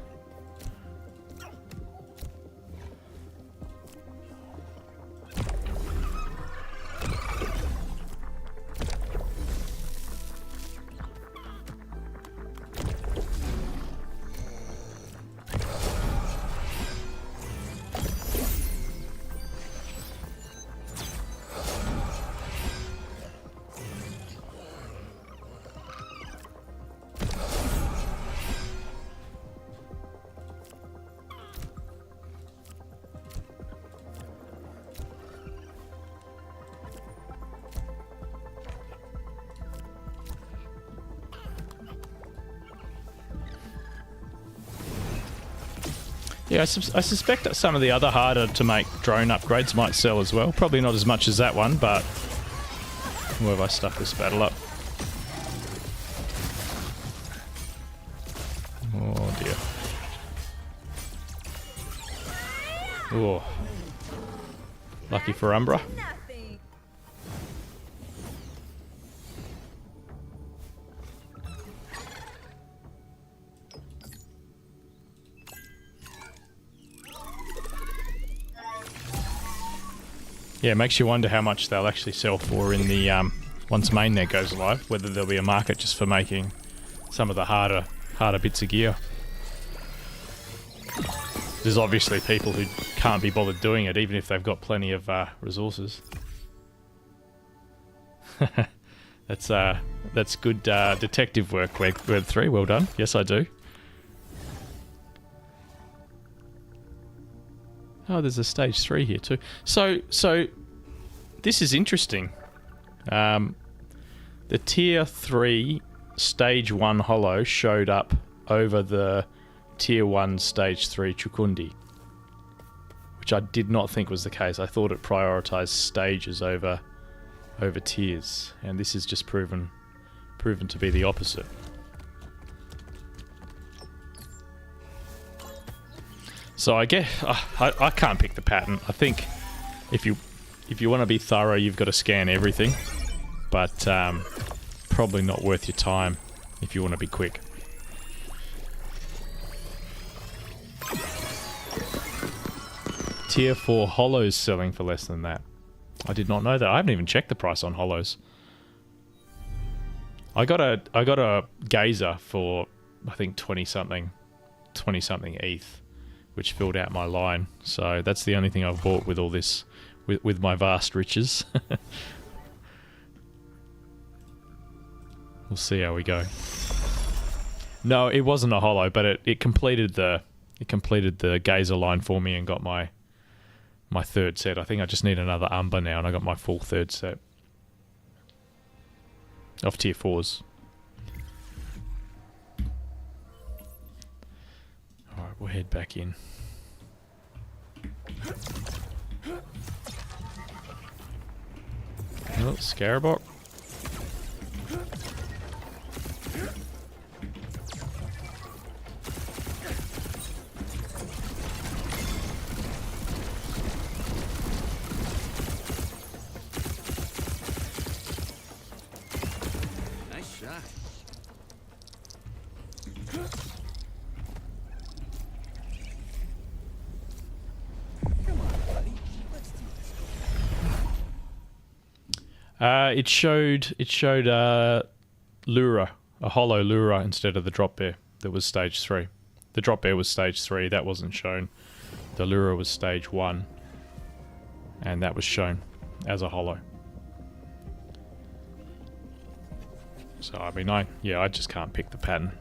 Speaker 1: Yeah, I suspect that some of the other harder to make drone upgrades might sell as well. Probably not as much as that one, but where have I stuck this battle up? Oh dear. Oh. Lucky for Umbra.
Speaker 3: Nothing.
Speaker 1: Yeah, it makes you wonder how much they'll actually sell for in the once mainnet goes live. Whether there'll be a market just for making some of the harder bits of gear. There's obviously people who can't be bothered doing it, even if they've got plenty of resources. That's good detective work, Web 3. Well done. Yes, I do. Oh, there's a stage 3 here too. So this is interesting. The tier 3 stage 1 holo showed up over the tier 1 stage 3 Chukundi, which I did not think was the case. I thought it prioritized stages over tiers, and this is just proven to be the opposite. So I guess I can't pick the pattern. I think if you want to be thorough, you've got to scan everything, but probably not worth your time if you want to be quick. Tier 4 holos selling for less than that. I did not know that. I haven't even checked the price on holos. I got a gazer for I think 20 something ETH, which filled out my line. So that's the only thing I've bought with all this, with my vast riches. We'll see how we go. No, it wasn't a holo, but it completed the gazer line for me and got my third set. I think I just need another Umber now, and I got my full third set of tier 4s. Alright, we'll head back in. Oh, Scarabok.
Speaker 2: Nice shot. Come on, buddy. Let's do this.
Speaker 1: It showed Lura, a holo Lura instead of the drop bear that was stage 3. The drop bear was stage 3, that wasn't shown. The Lura was stage 1, and that was shown as a holo. So I mean, I just can't pick the pattern.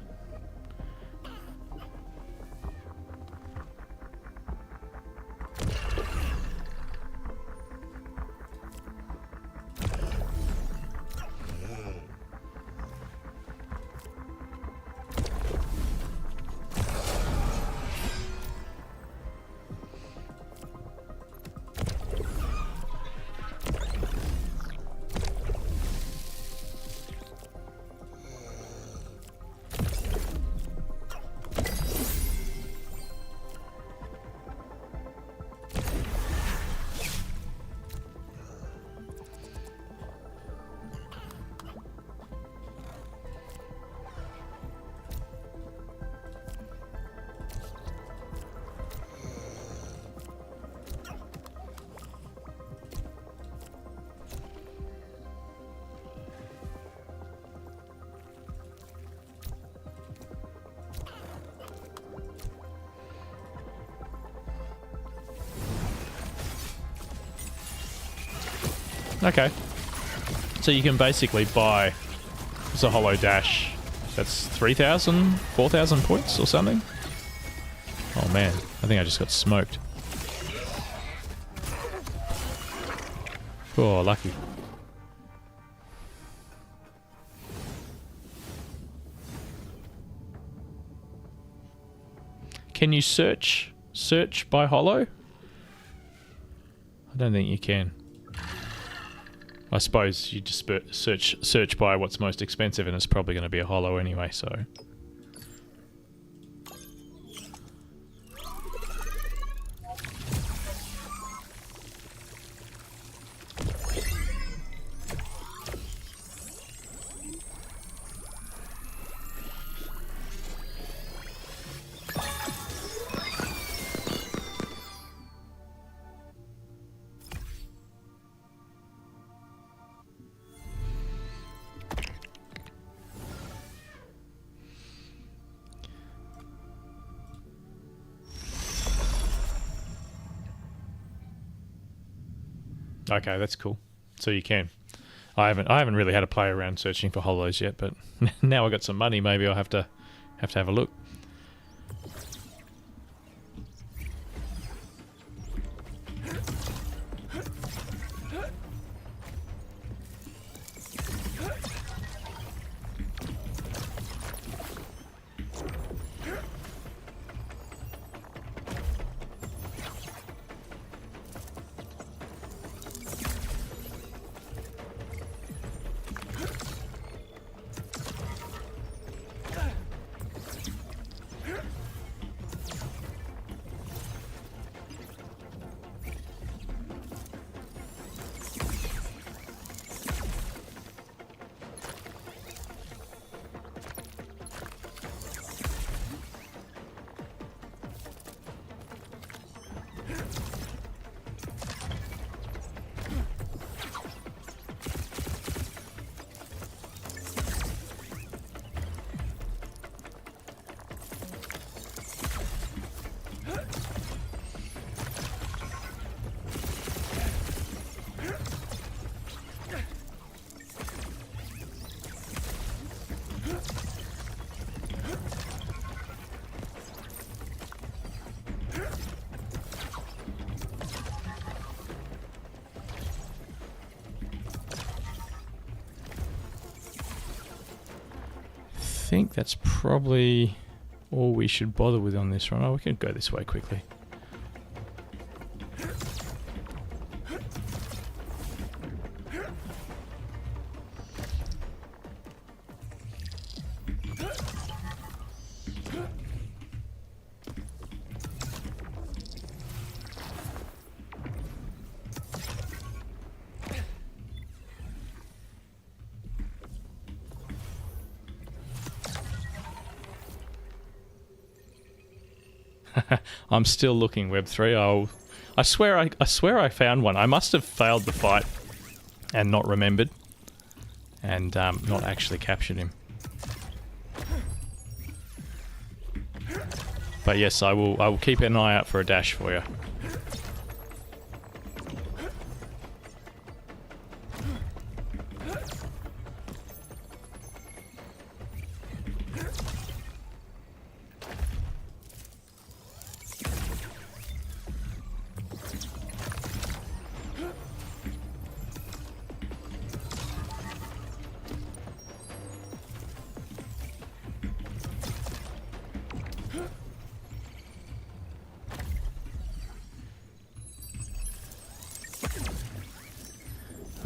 Speaker 1: Okay. So you can basically buy it's a holo dash. That's 3,000, 4,000 points or something. Oh man, I think I just got smoked. Oh, lucky. Can you search search by holo? I don't think you can. I suppose you just search by what's most expensive, and it's probably going to be a holo anyway, so... Okay, that's cool. So you can. I haven't really had a play around searching for holos yet, but now I've got some money, maybe I'll have to have a look. I think that's probably all we should bother with on this run. Oh, we can go this way quickly. I'm still looking, Web3. I swear I found one. I must have failed the fight and not remembered, and not actually captured him. But yes, I will keep an eye out for a dash for you.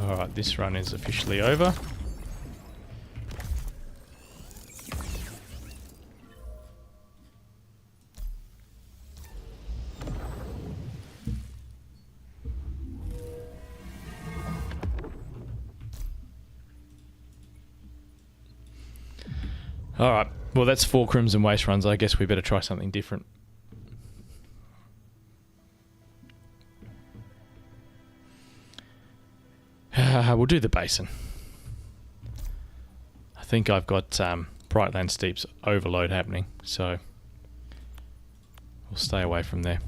Speaker 1: Alright, this run is officially over. Alright, well that's 4 Crimson Waste runs. I guess we better try something different. We'll do the basin. I think I've got Brightland Steep's overload happening, so we'll stay away from there.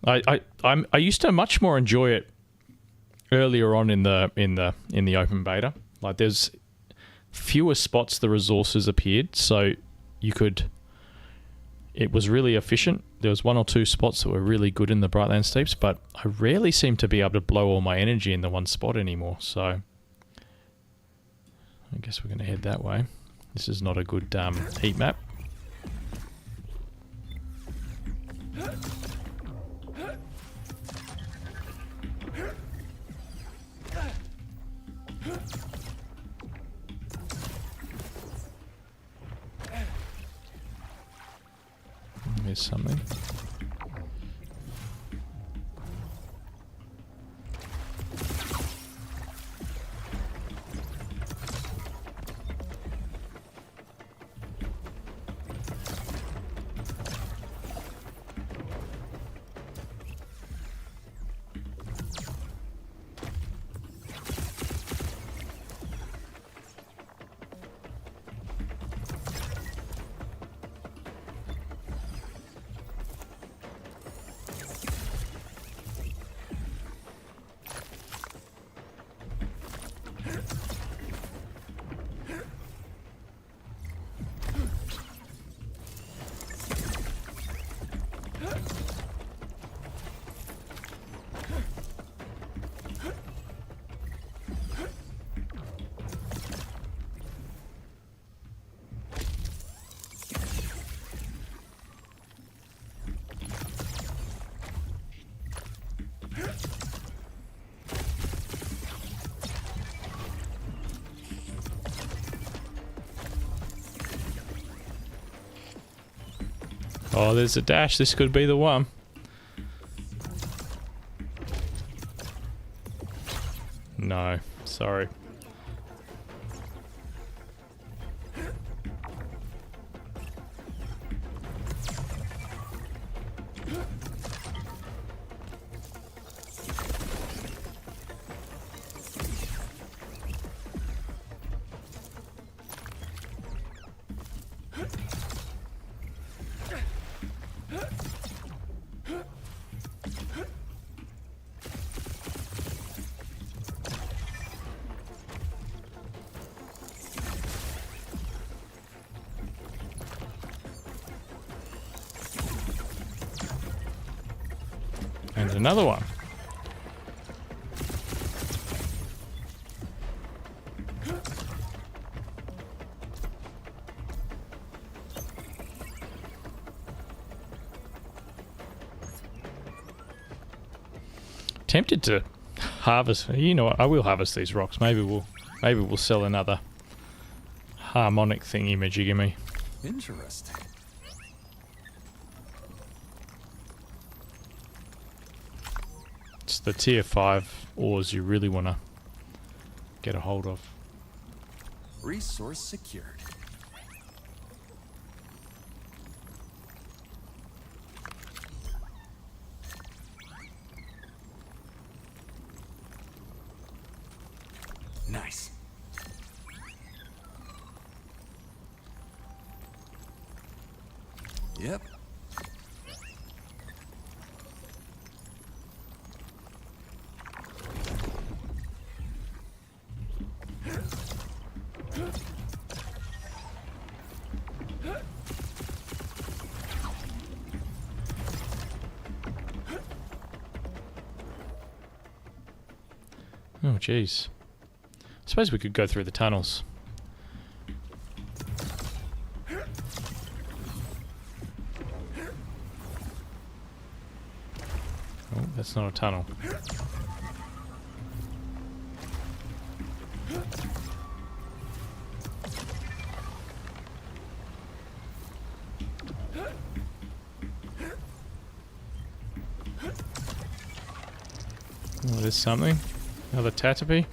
Speaker 1: I used to much more enjoy it earlier on in the open beta. Like there's fewer spots the resources appeared, so you could. It was really efficient. There was 1 or 2 spots that were really good in the Brightland Steeps, but I rarely seem to be able to blow all my energy in the one spot anymore, so I guess we're going to head that way. This is not a good heat map. There's something. Oh, there's a dash. This could be the one. No, sorry. And another one. Tempted to harvest. You know what? I will harvest these rocks. Maybe we'll sell another harmonic thingy majiggy.
Speaker 2: Interesting.
Speaker 1: It's the tier 5 ores you really want to get a hold of.
Speaker 2: Resource secured. Nice. Yep.
Speaker 1: Oh, jeez. I suppose we could go through the tunnels. Oh, that's not a tunnel. Oh, there's something. Another Tatapy.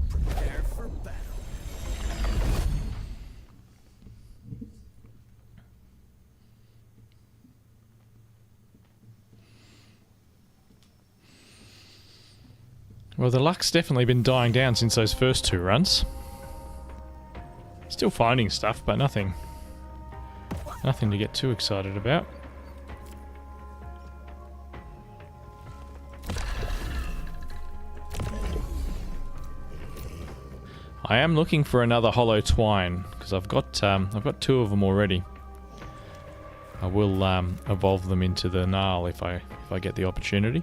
Speaker 2: Prepare for battle.
Speaker 1: Well, the luck's definitely been dying down since those first 2 runs. Still finding stuff, but nothing to get too excited about. I am looking for another hollow twine because I've got 2 of them already. I will evolve them into the gnarl if I get the opportunity.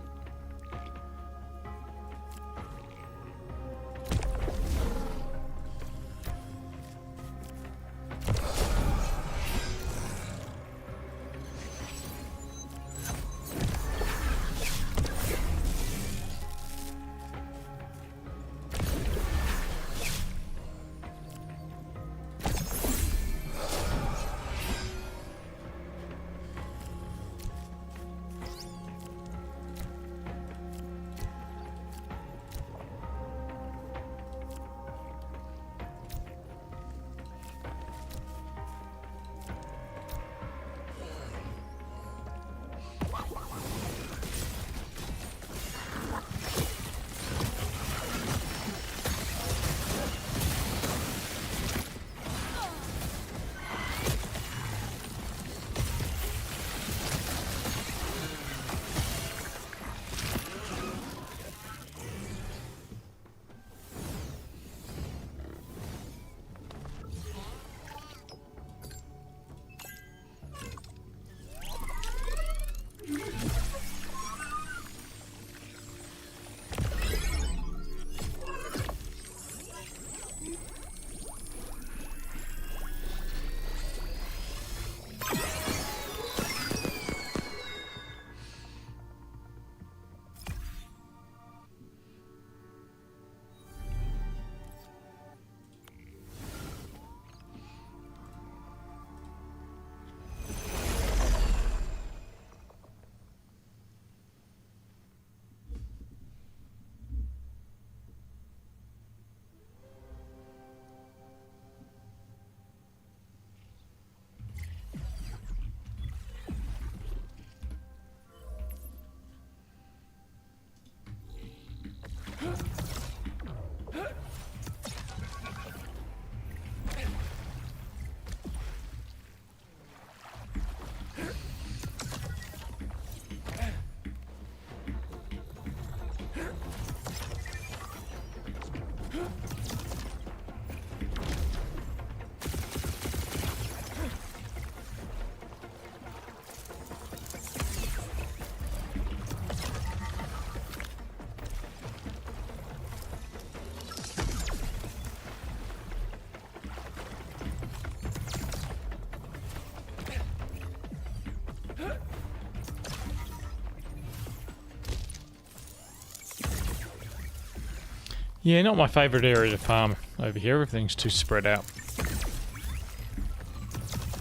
Speaker 1: Yeah, not my favourite area to farm over here. Everything's too spread out.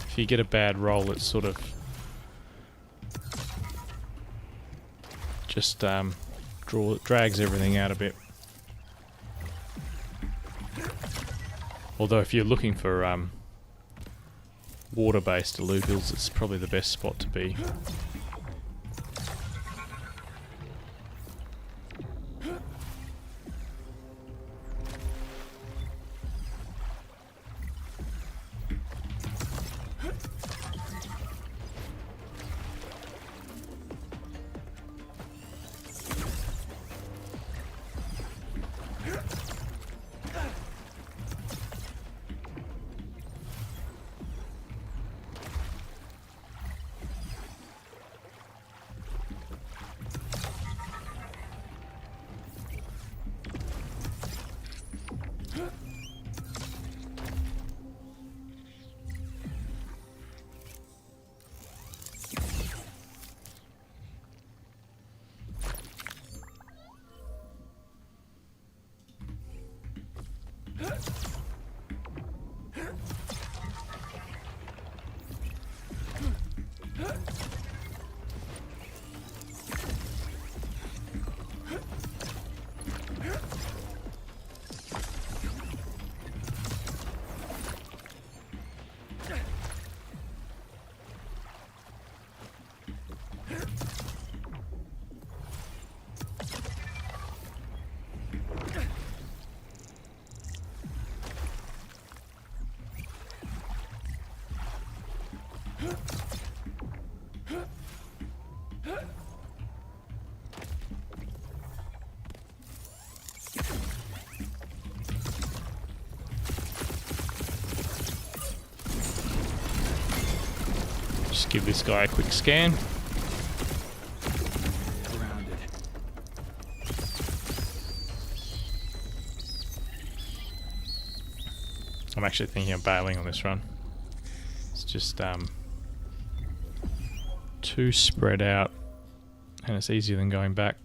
Speaker 1: If you get a bad roll, it sort of just drags everything out a bit. Although if you're looking for water-based alluvials, it's probably the best spot to be. Just give this guy a quick scan.
Speaker 2: Grounded.
Speaker 1: I'm actually thinking of bailing on this run. It's just too spread out, and it's easier than going back.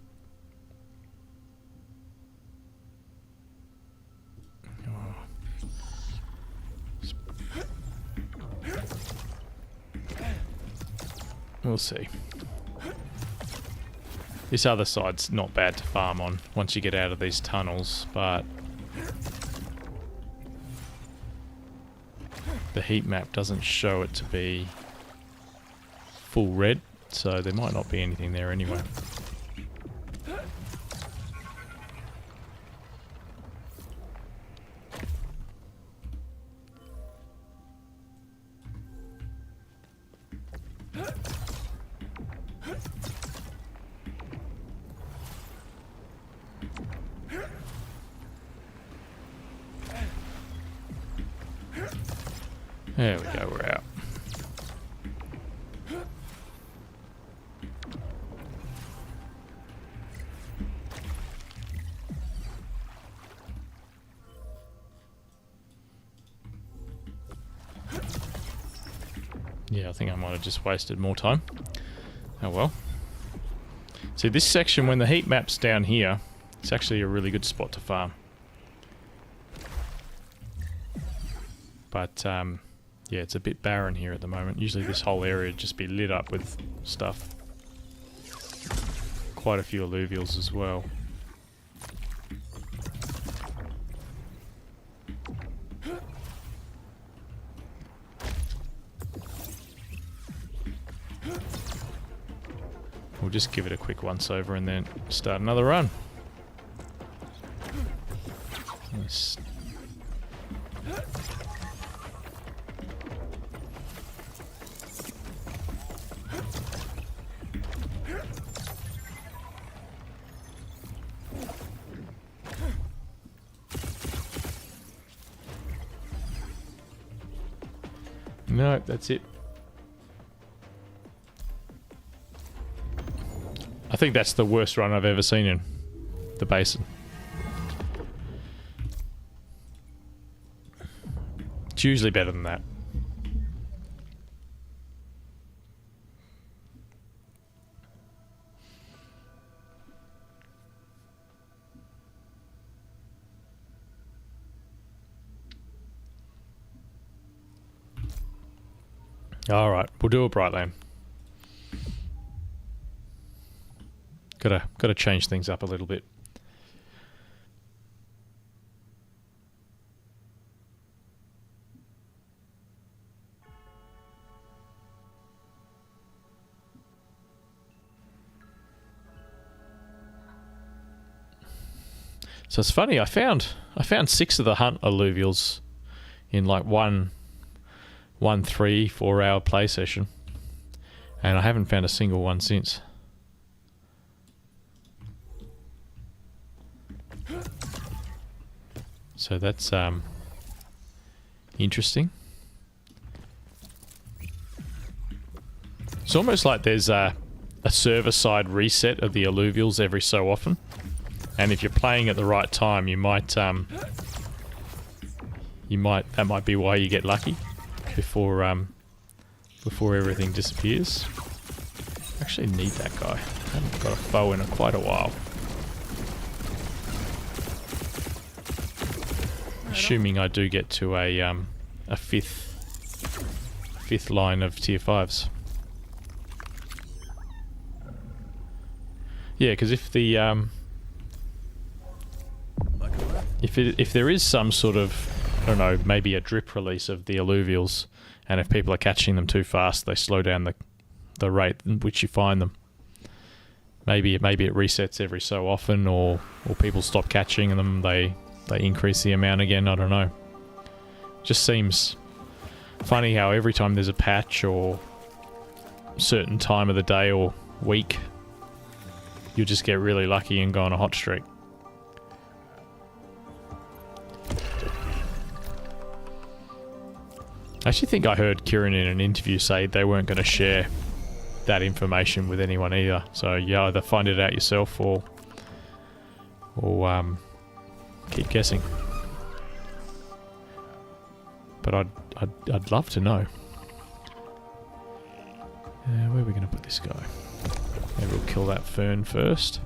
Speaker 1: We'll see. This other side's not bad to farm on once you get out of these tunnels, but the heat map doesn't show it to be full red, so there might not be anything there anyway. There we go, we're out. Yeah, I think I might have just wasted more time. Oh well. See, this section, when the heat map's down here, it's actually a really good spot to farm. But, yeah, it's a bit barren here at the moment. Usually this whole area would just be lit up with stuff. Quite a few alluvials as well. We'll just give it a quick once over and then start another run. Let's no, that's it. I think that's the worst run I've ever seen in the basin. It's usually better than that. Alright, we'll do a bright lamp. Gotta change things up a little bit. So it's funny, I found 6 of the hunt alluvials in like one 3-4 hour play session, and I haven't found a single one since. So that's interesting. It's almost like there's a server side reset of the alluvials every so often, and if you're playing at the right time, you might that might be why you get lucky before everything disappears. I actually need that guy. I haven't got a foe in quite a while. Assuming I do get to a fifth line of tier 5s. Yeah, because if the if there is some sort of, I don't know, maybe a drip release of the alluvials, and if people are catching them too fast, they slow down the rate in which you find them. Maybe it resets every so often, or people stop catching them, they increase the amount again. I don't know. Just seems funny how every time there's a patch or certain time of the day or week, you just get really lucky and go on a hot streak. I actually think I heard Kieran in an interview say they weren't going to share that information with anyone either. So you either find it out yourself or keep guessing. But I'd love to know. Where are we going to put this guy? Maybe we'll kill that fern first.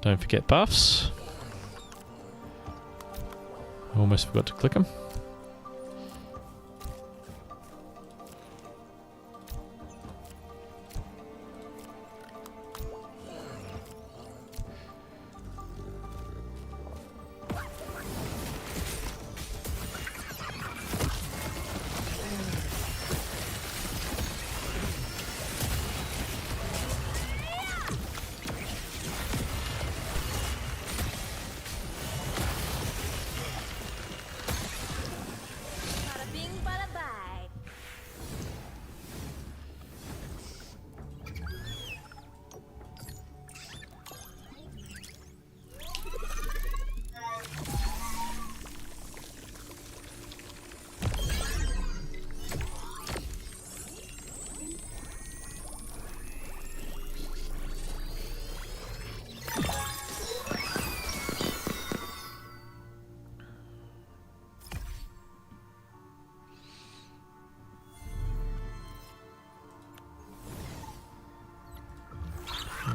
Speaker 1: Don't forget buffs. Almost forgot to click them.
Speaker 3: Bada bing, bada bye.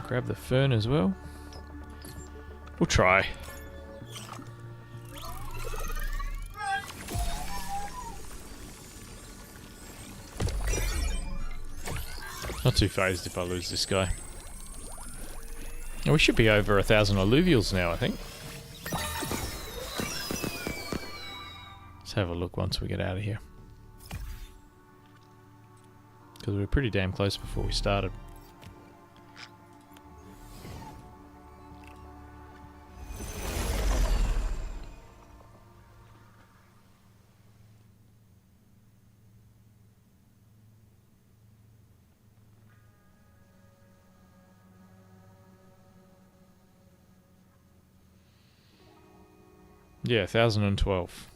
Speaker 1: Grab the fern as well. We'll try. Not too phased if I lose this guy. Oh, we should be over 1,000 alluvials now, I think. Let's have a look once we get out of here. Because we were pretty damn close before we started. Yeah, 1,012.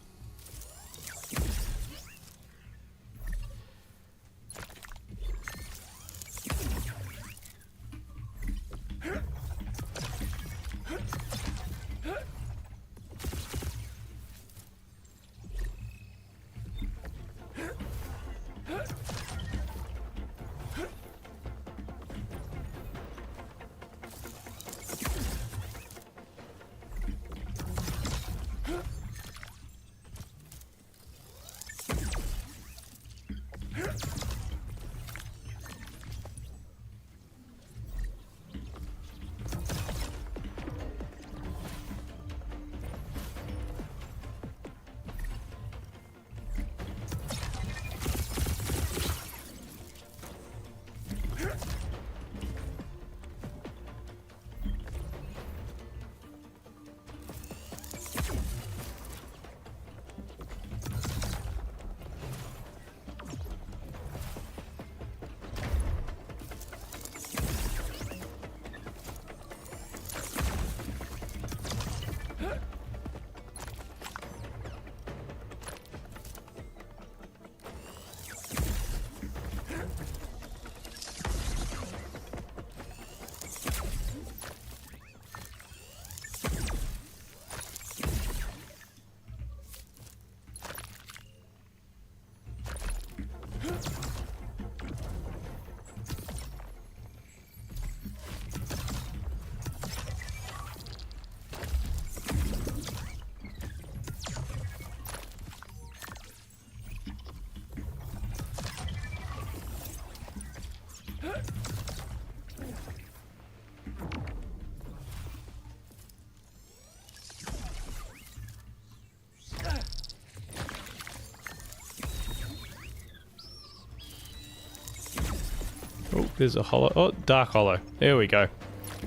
Speaker 1: there's a holo. Oh, Dark Holo. There we go.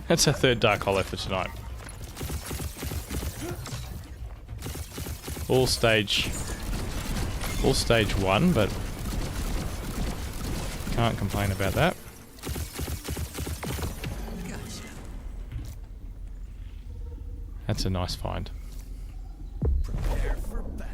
Speaker 1: That's our third Dark Holo for tonight. All stage 1, but can't complain about that. That's a nice find.
Speaker 2: Prepare for battle.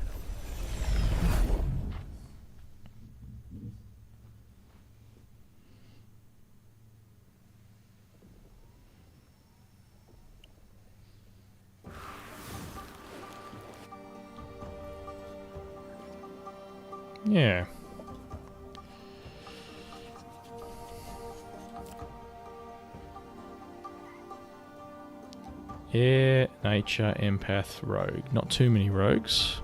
Speaker 1: Yeah. Air, nature, empath, rogue. Not too many rogues.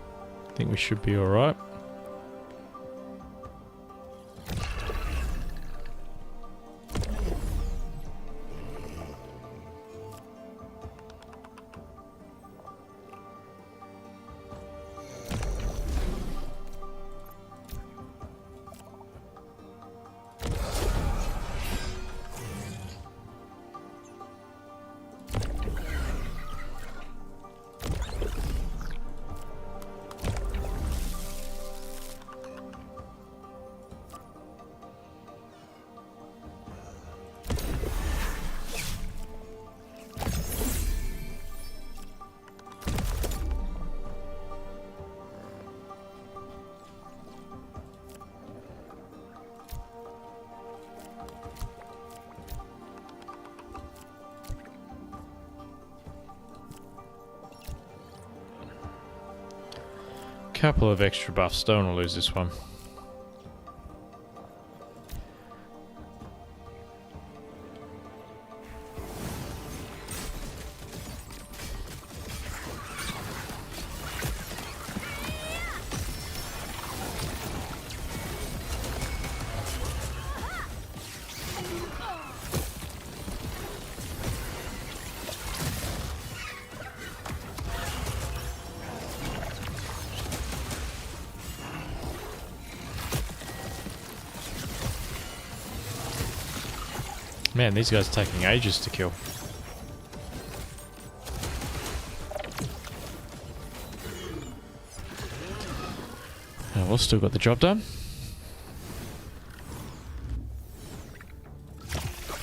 Speaker 1: I think we should be alright. Couple of extra buffs. Don't want to lose this one. Man, these guys are taking ages to kill. Oh, well, still got the job done.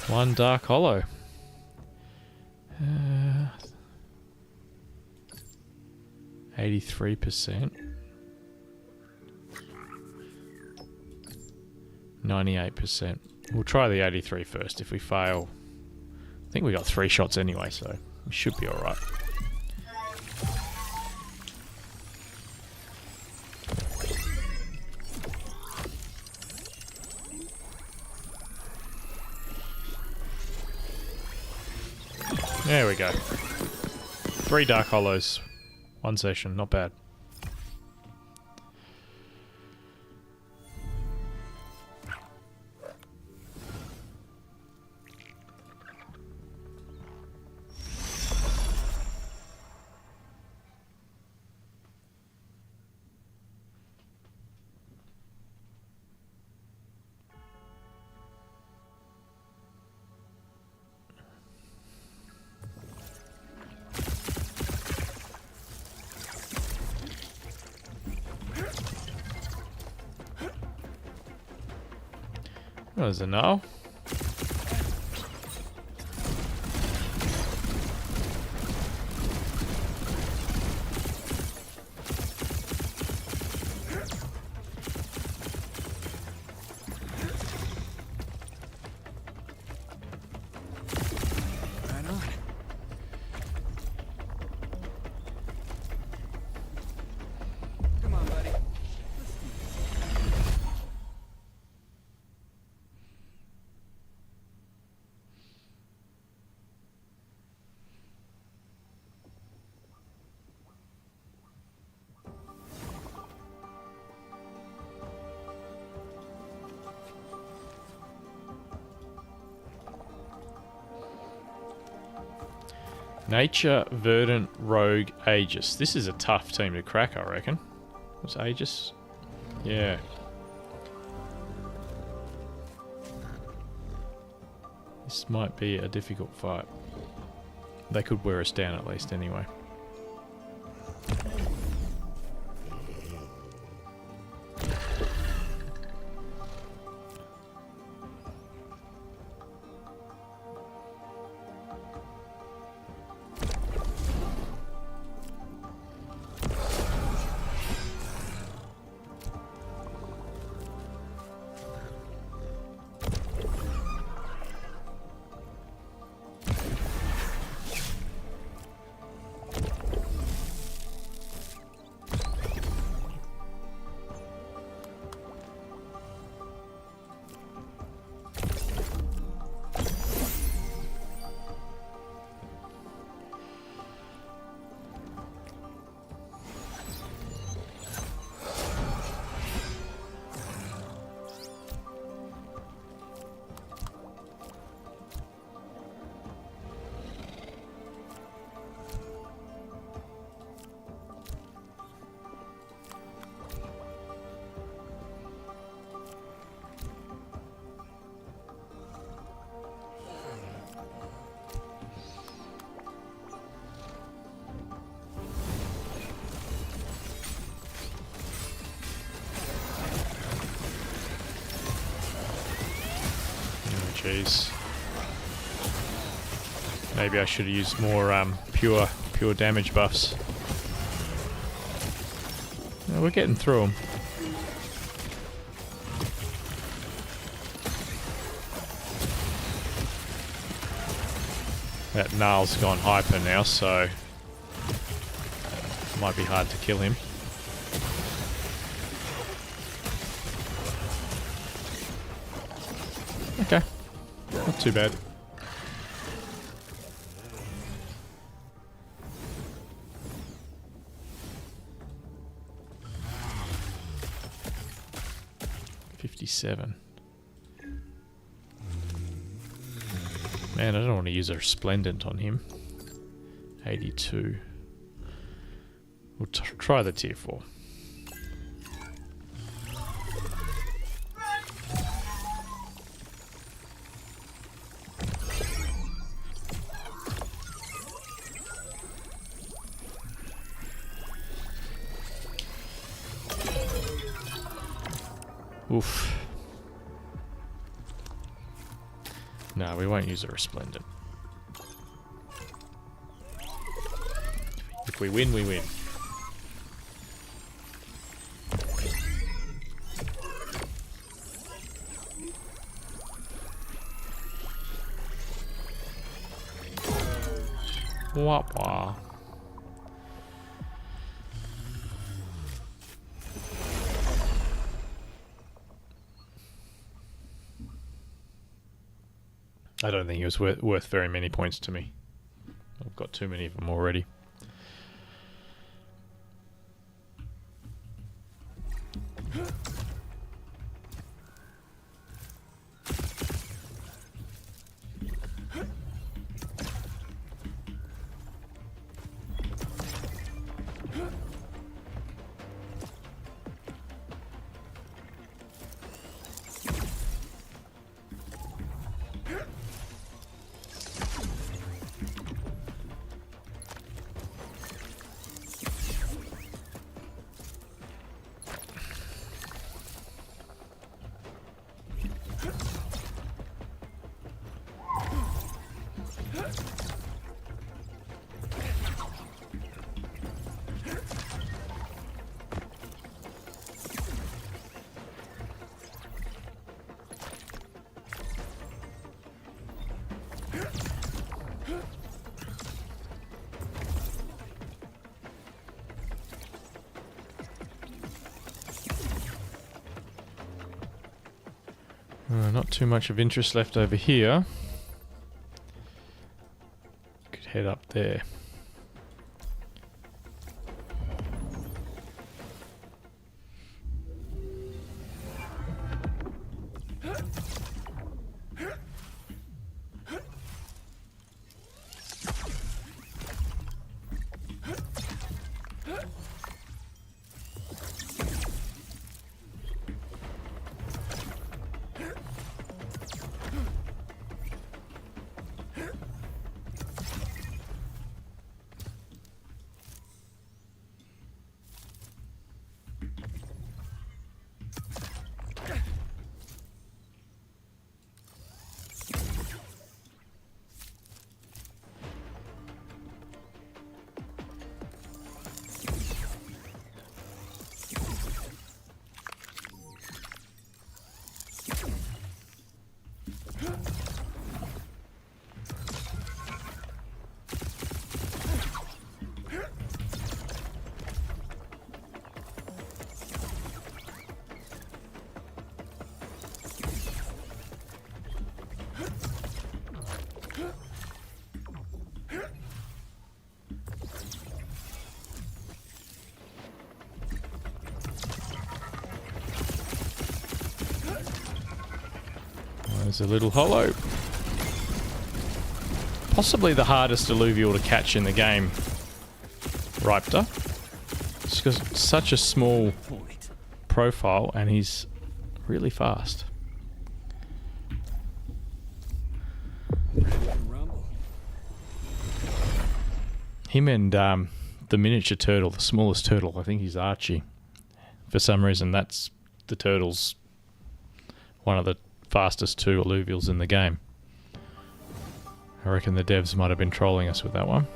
Speaker 1: One Dark Holo. 83%. 98%. We'll try the 83 first. If we fail, I think we got 3 shots anyway, so we should be alright. There we go. 3 Dark Holos. 1 session. Not bad. What is it now?
Speaker 2: Right on. Come on, buddy. Let's do this.
Speaker 1: Nature, Verdant, Rogue, Aegis. This is a tough team to crack, I reckon. What's Aegis? Yeah. This might be a difficult fight. They could wear us down at least anyway. Jeez. Maybe I should have used more pure damage buffs. No, we're getting through them. That Gnarl's gone hyper now, so it might be hard to kill him. Okay. Not too bad. $57. Man, I don't want to use a Resplendent on him. 82. We'll try the tier 4. Oof. No, we won't use a Resplendent. If we win, we win. Wah wah. I don't think it was worth very many points to me. I've got too many of them already. Not too much of interest left over here. Could head up there. There's a little holo. Possibly the hardest alluvial to catch in the game. Riptor. He's got such a small profile and he's really fast. Him and the miniature turtle, the smallest turtle, I think he's Archie. For some reason, that's the turtle's one of the fastest two alluvials in the game. I reckon the devs might have been trolling us with that one.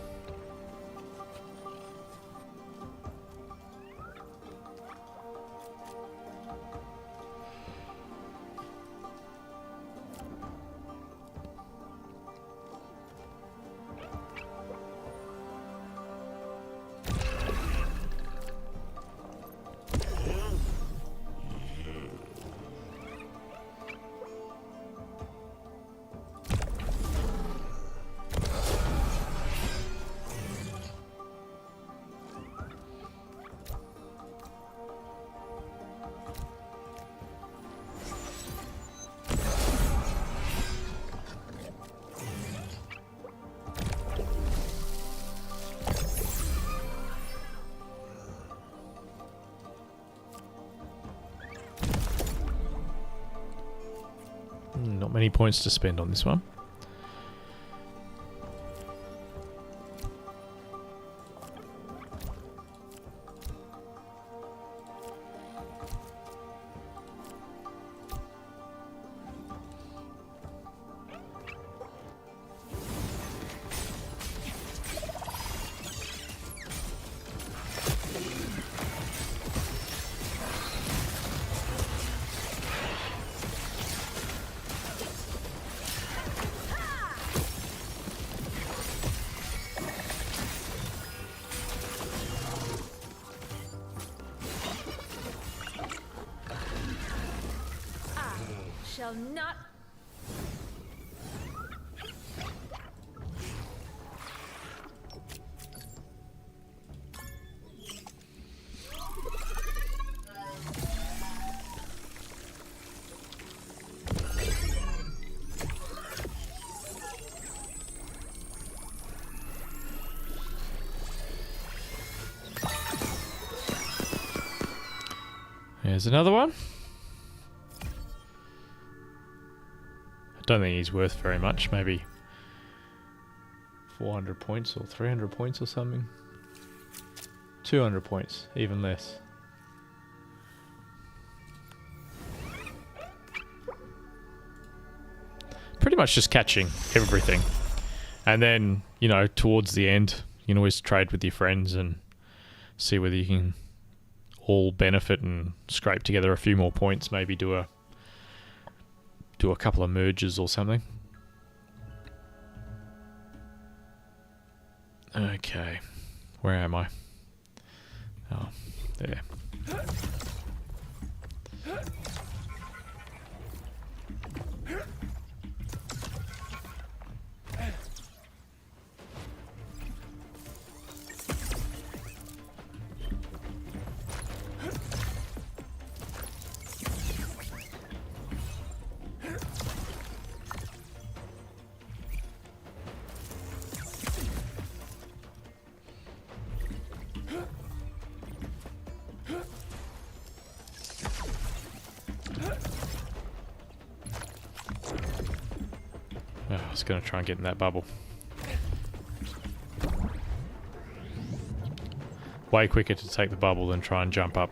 Speaker 1: Not many points to spend on this one.
Speaker 3: Shall not.
Speaker 1: Here's another one. Don't think he's worth very much, maybe 400 points or 300 points or something. 200 points, even less. Pretty much just catching everything. And then, you know, towards the end, you can always trade with your friends and see whether you can all benefit and scrape together a few more points, maybe do a couple of merges or something. Okay. Where am I? Oh, there. Oh, I was going to try and get in that bubble. Way quicker to take the bubble than try and jump up.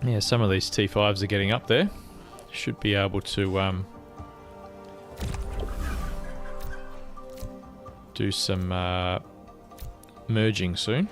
Speaker 1: Yeah, some of these T5s are getting up there. Should be able to do some merging soon.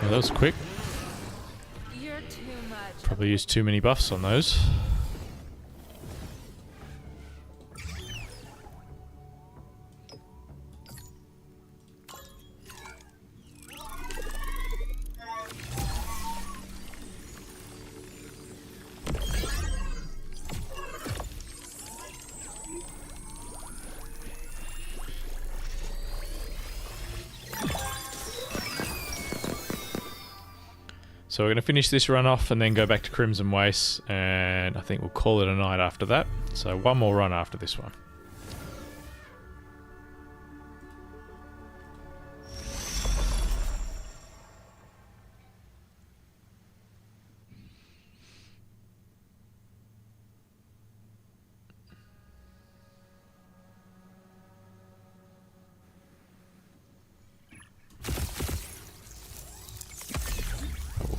Speaker 1: Yeah, that was quick.
Speaker 3: You're too much.
Speaker 1: Probably used too many buffs on those. So we're going to finish this run off and then go back to Crimson Waste, and I think we'll call it a night after that. So one more run after this one.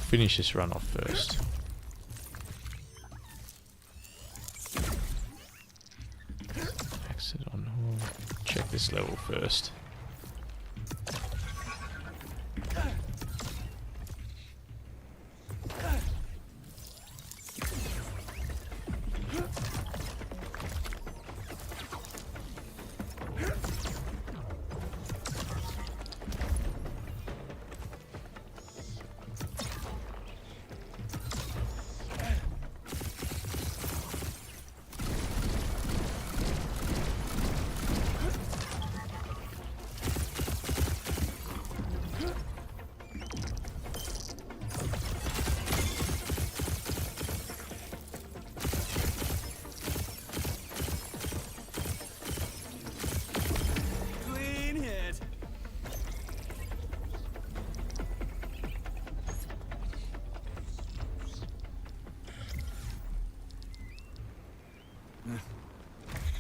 Speaker 1: Finish this run off first. Exit on. Check this level first.
Speaker 2: Clean hit.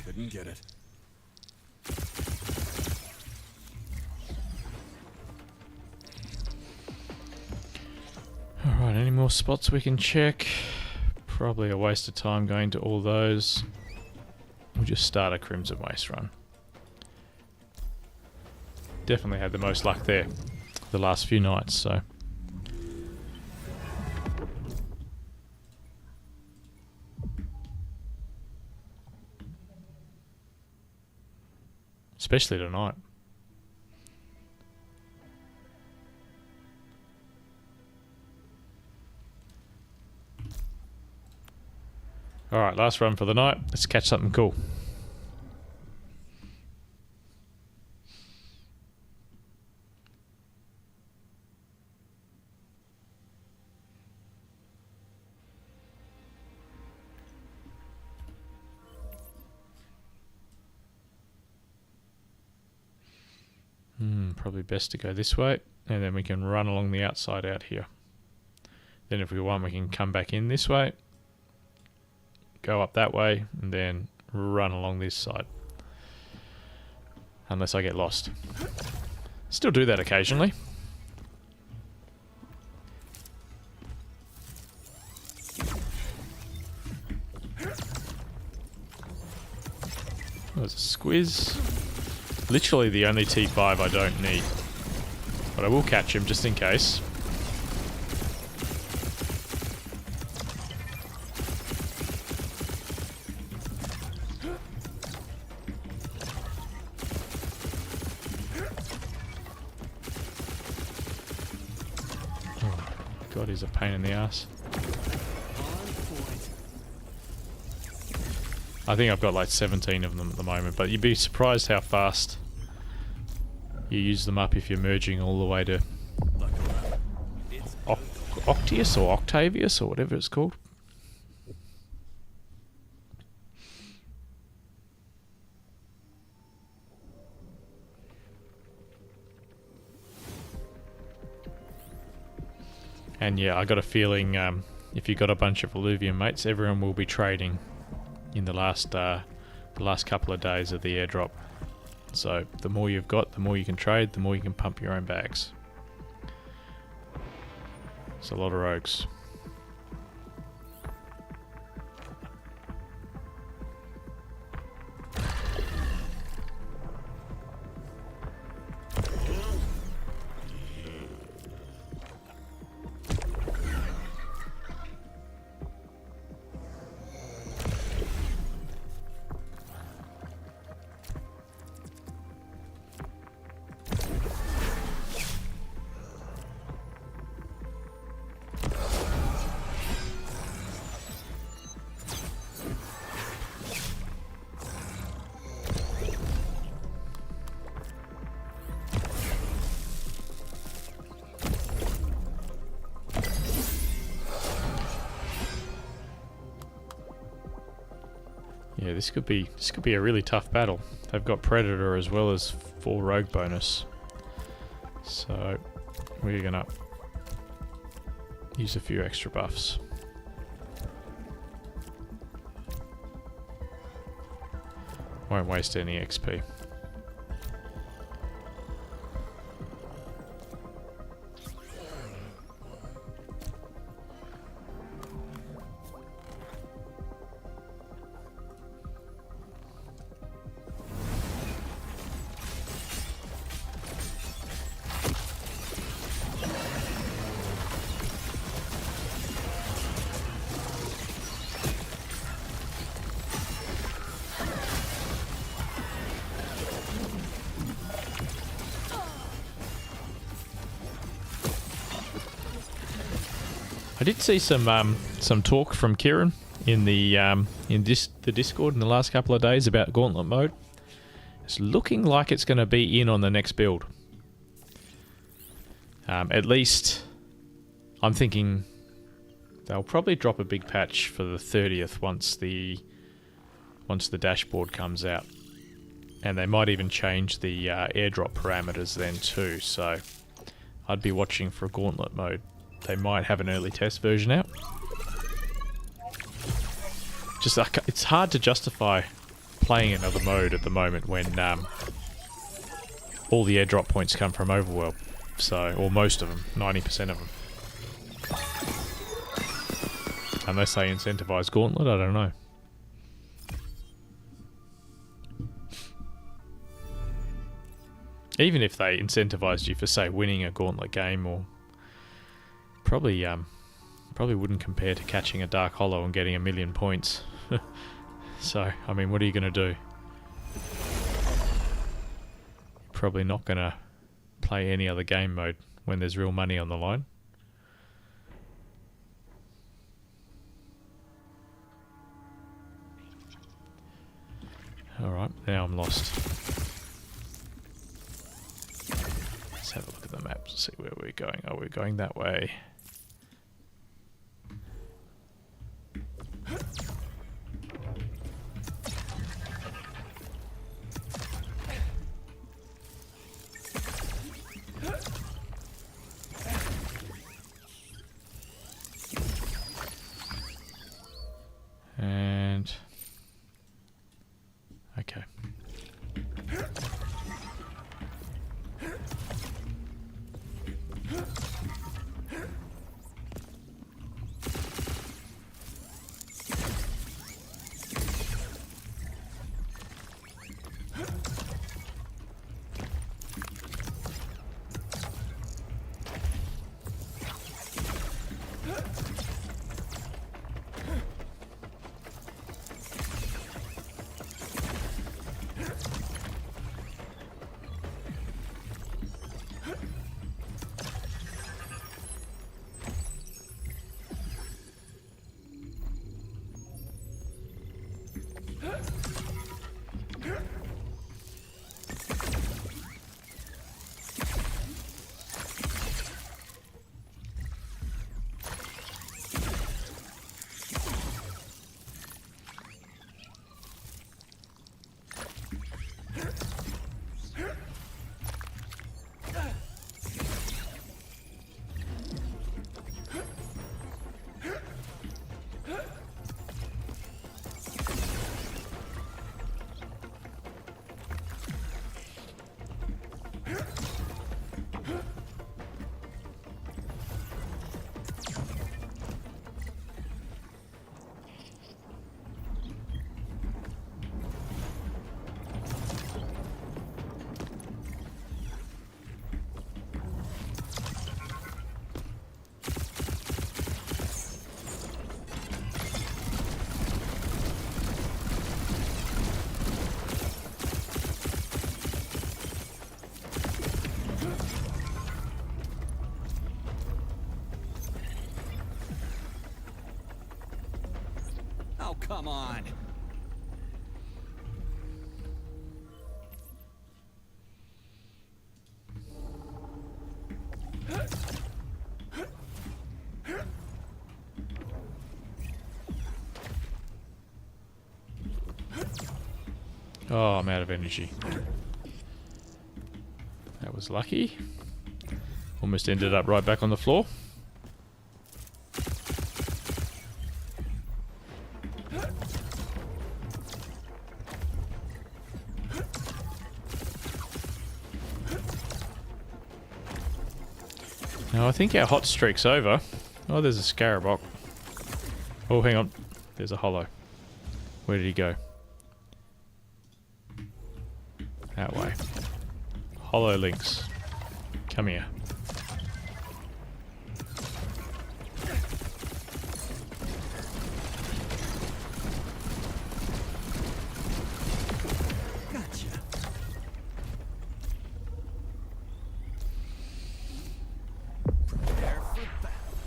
Speaker 2: Couldn't get it.
Speaker 1: Alright, any more spots we can check? Probably a waste of time going to all those. We'll just start a Crimson Waste run. Definitely had the most luck there the last few nights, so. Especially tonight. Alright, last run for the night. Let's catch something cool. Probably best to go this way, and then we can run along the outside out here. Then if we want, we can come back in this way, go up that way, and then run along this side. Unless I get lost. Still do that occasionally. There's a squiz. Literally the only T5 I don't need. But I will catch him just in case. Oh, God, he's a pain in the ass. I think I've got like 17 of them at the moment, but you'd be surprised how fast you use them up if you're merging all the way to Octius or Octavius or whatever it's called. And yeah, I got a feeling if you got a bunch of Illuvium mates, everyone will be trading in the last couple of days of the airdrop. So the more you've got, the more you can trade, the more you can pump your own bags. It's a lot of rogues. Yeah, this could be a really tough battle. They've got Predator as well as 4 Rogue bonus. So we're gonna use a few extra buffs. Won't waste any XP. I did see some talk from Kieran in the the Discord in the last couple of days about Gauntlet mode. It's looking like it's going to be in on the next build. At least, I'm thinking they'll probably drop a big patch for the 30th once the dashboard comes out, and they might even change the airdrop parameters then too. So I'd be watching for Gauntlet mode. They might have an early test version out. Just it's hard to justify playing another mode at the moment when all the airdrop points come from Overworld. So, or most of them, 90% of them. Unless they incentivize Gauntlet, I don't know. Even if they incentivized you for, say, winning a Gauntlet game, or probably wouldn't compare to catching a Dark Holo and getting 1,000,000 points. So, I mean, what are you going to do? Probably not going to play any other game mode when there's real money on the line. Alright, now I'm lost. Let's have a look at the map to see where we're going. Oh, we're going that way. And okay.
Speaker 2: come on.
Speaker 1: Oh, I'm out of energy. That was lucky. Almost ended up right back on the floor. Now I think our hot streak's over. Oh, there's a Scarabok. Oh, hang on. There's a Holo. Where did he go? That way. Holo links. Come here.
Speaker 2: Gotcha. Prepare for battle.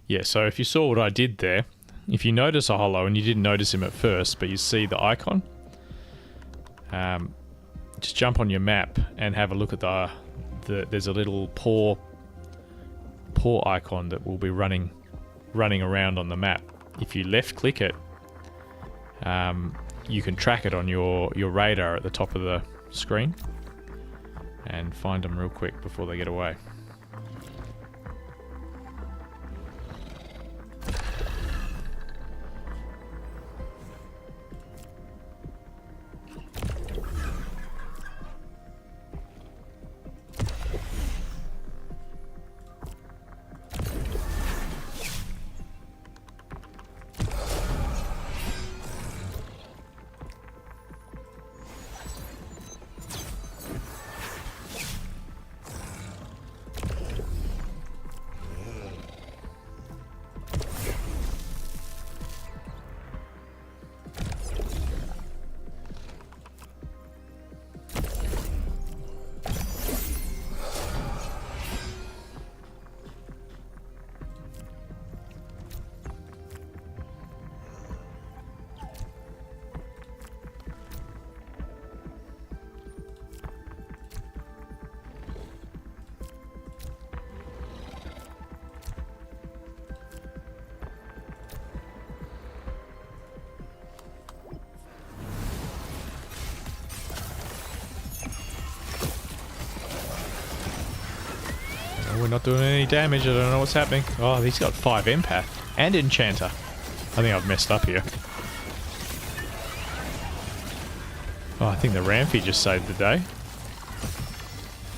Speaker 1: Yeah, so if you saw what I did there, if you notice a Holo and you didn't notice him at first, but you see the icon, just jump on your map and have a look at the there's a little paw icon that will be running around on the map. If you left click it, you can track it on your radar at the top of the screen and find them real quick before they get away. We're not doing any damage. I don't know what's happening. Oh, he's got 5 empath and enchanter. I think I've messed up here. Oh, I think the Ramfy just saved the day.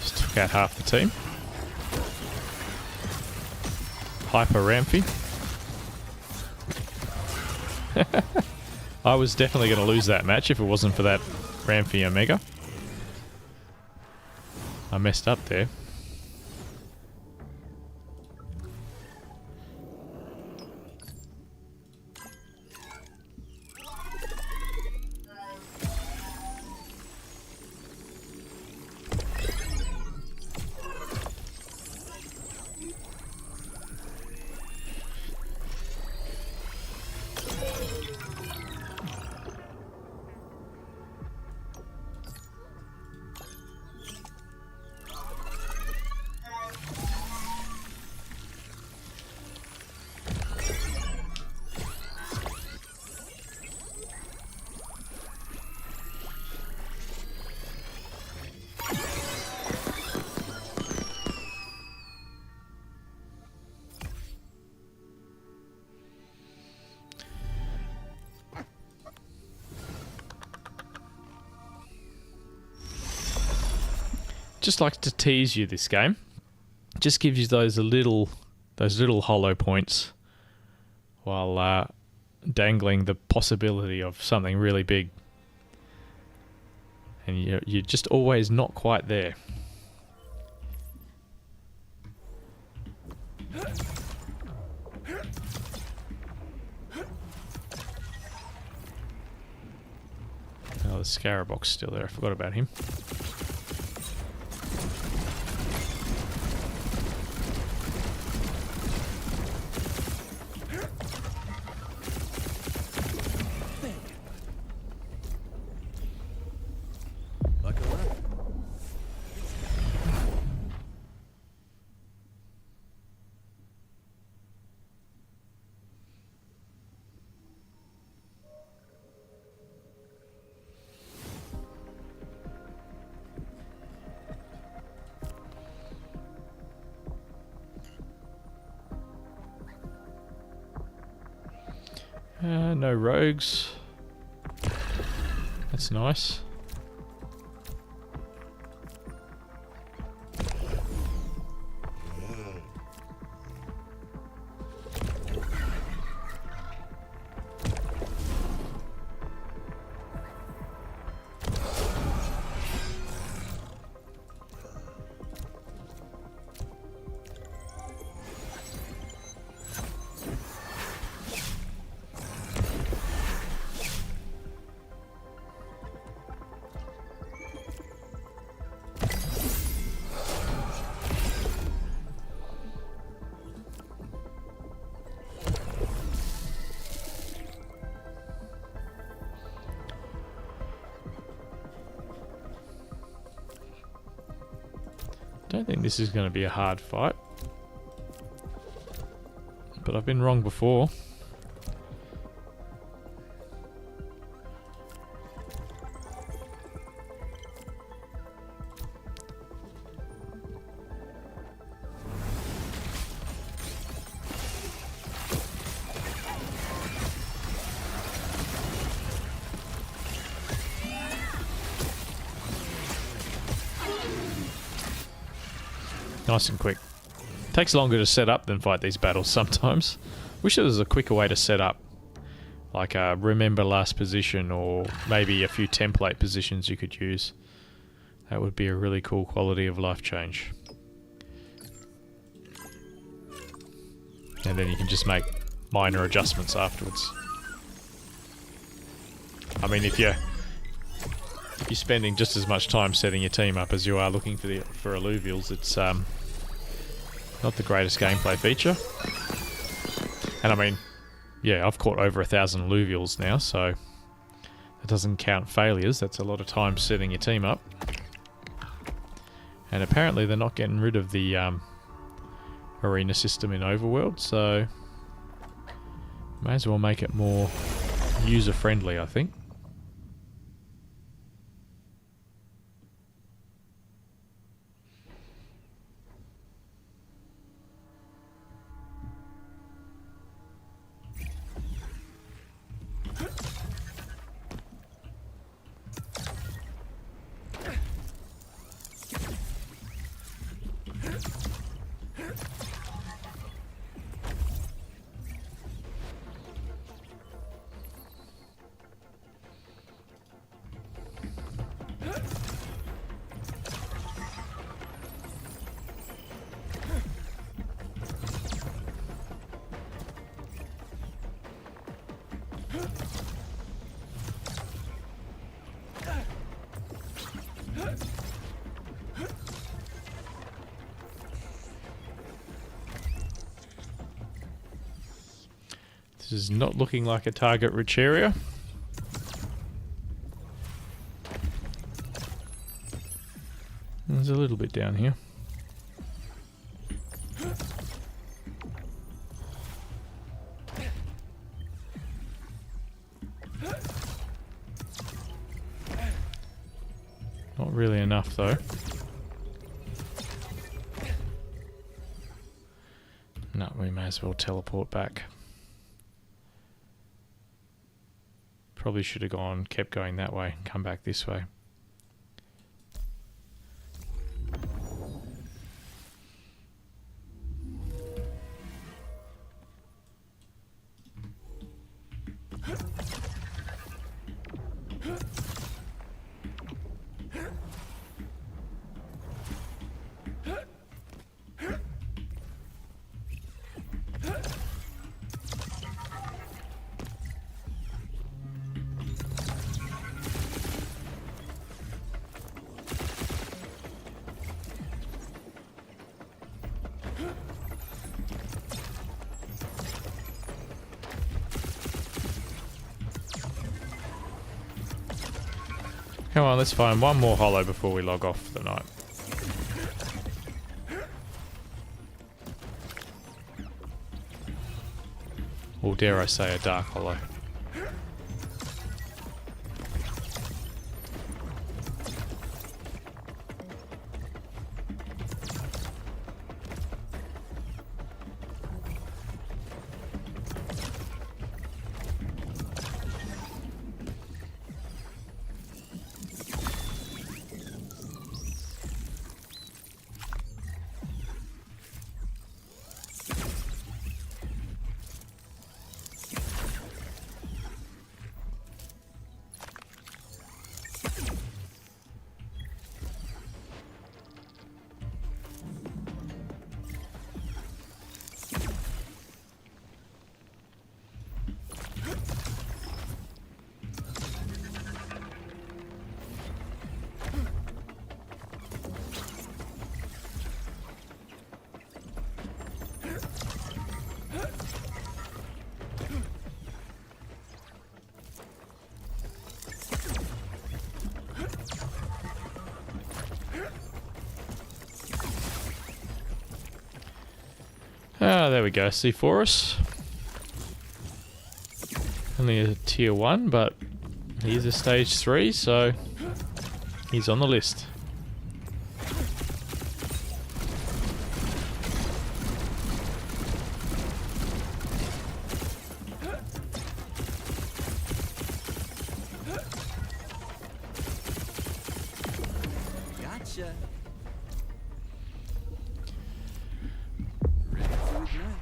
Speaker 1: Just took out half the team. Hyper Ramfy. I was definitely going to lose that match if it wasn't for that Ramfy Omega. I messed up there. Just likes to tease you, this game. Just gives you those little hollow points while dangling the possibility of something really big. And you're just always not quite there. Oh, the Scarabok's still there. I forgot about him. No rogues. That's nice. Don't think this is going to be a hard fight, but I've been wrong before. Nice and quick. Takes longer to set up than fight these battles sometimes. Wish there was a quicker way to set up. Like a remember last position, or maybe a few template positions you could use. That would be a really cool quality of life change. And then you can just make minor adjustments afterwards. I mean, if you're spending just as much time setting your team up as you are looking for alluvials, it's not the greatest gameplay feature. And I mean, yeah, I've caught over 1,000 alluvials now, so that doesn't count failures. That's a lot of time setting your team up. And apparently they're not getting rid of the arena system in Overworld, so may as well make it more user-friendly, I think. This is not looking like a target-rich area. There's a little bit down here. Not really enough, though. No, we may as well teleport back. Probably should have kept going that way and come back this way. Come on, let's find one more holo before we log off for the night. Or dare I say a Dark Holo. there we go. C4us. Only a tier 1, but he's a stage 3, so he's on the list.
Speaker 2: Gotcha. Ready to ignite.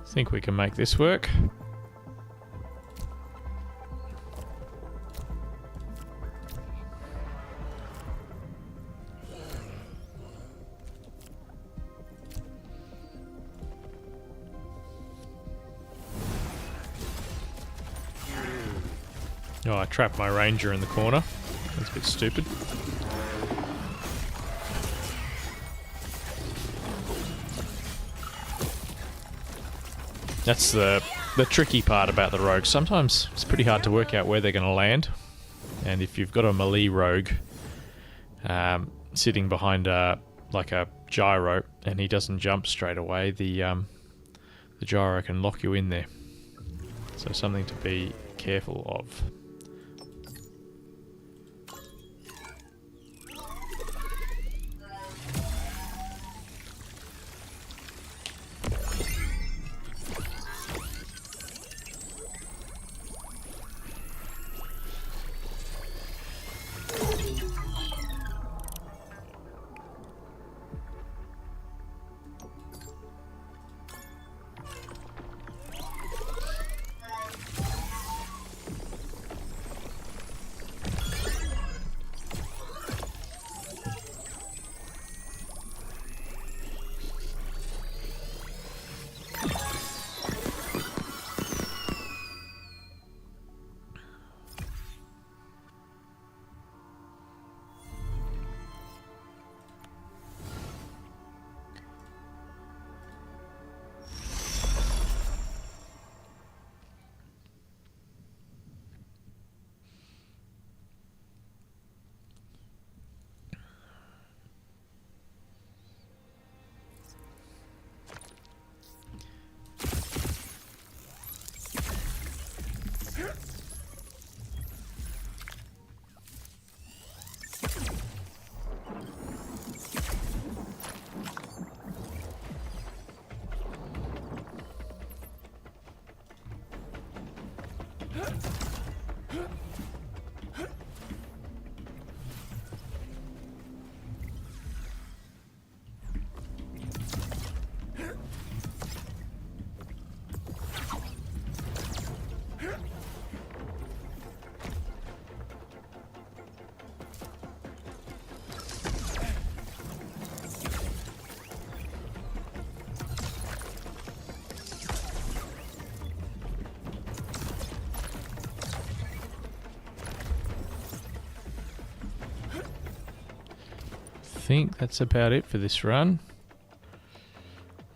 Speaker 1: Think we can make this work. Oh, I trapped my ranger in the corner. That's a bit stupid. That's the tricky part about the rogue. Sometimes it's pretty hard to work out where they're going to land. And if you've got a melee rogue sitting behind like a gyro and he doesn't jump straight away, the gyro can lock you in there. So something to be careful of. I think that's about it for this run.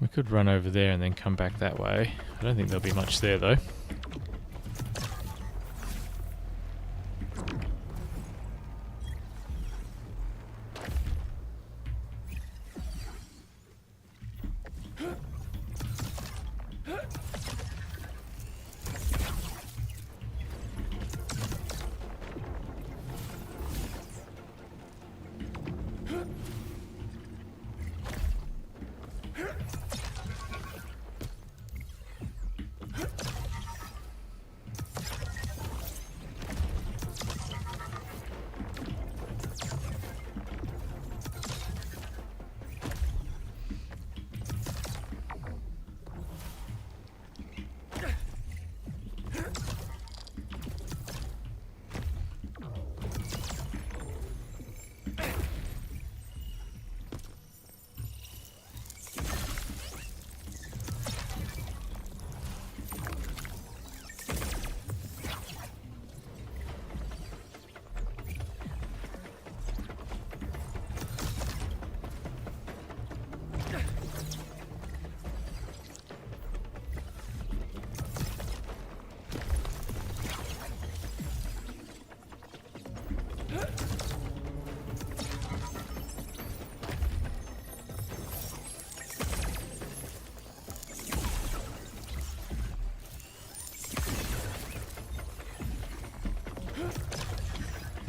Speaker 1: We could run over there and then come back that way. I don't think there'll be much there though.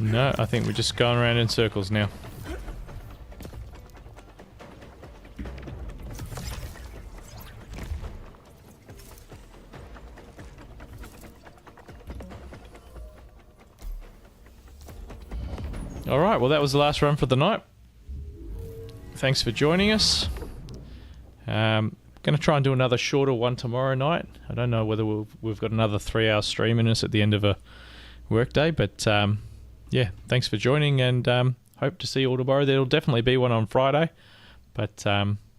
Speaker 1: No, I think we're just going around in circles now. Alright, well that was the last run for the night. Thanks for joining us. Going to try and do another shorter one tomorrow night. I don't know whether we've got another 3-hour stream in us at the end of a workday, but yeah, thanks for joining, and hope to see you all tomorrow. There'll definitely be one on Friday, but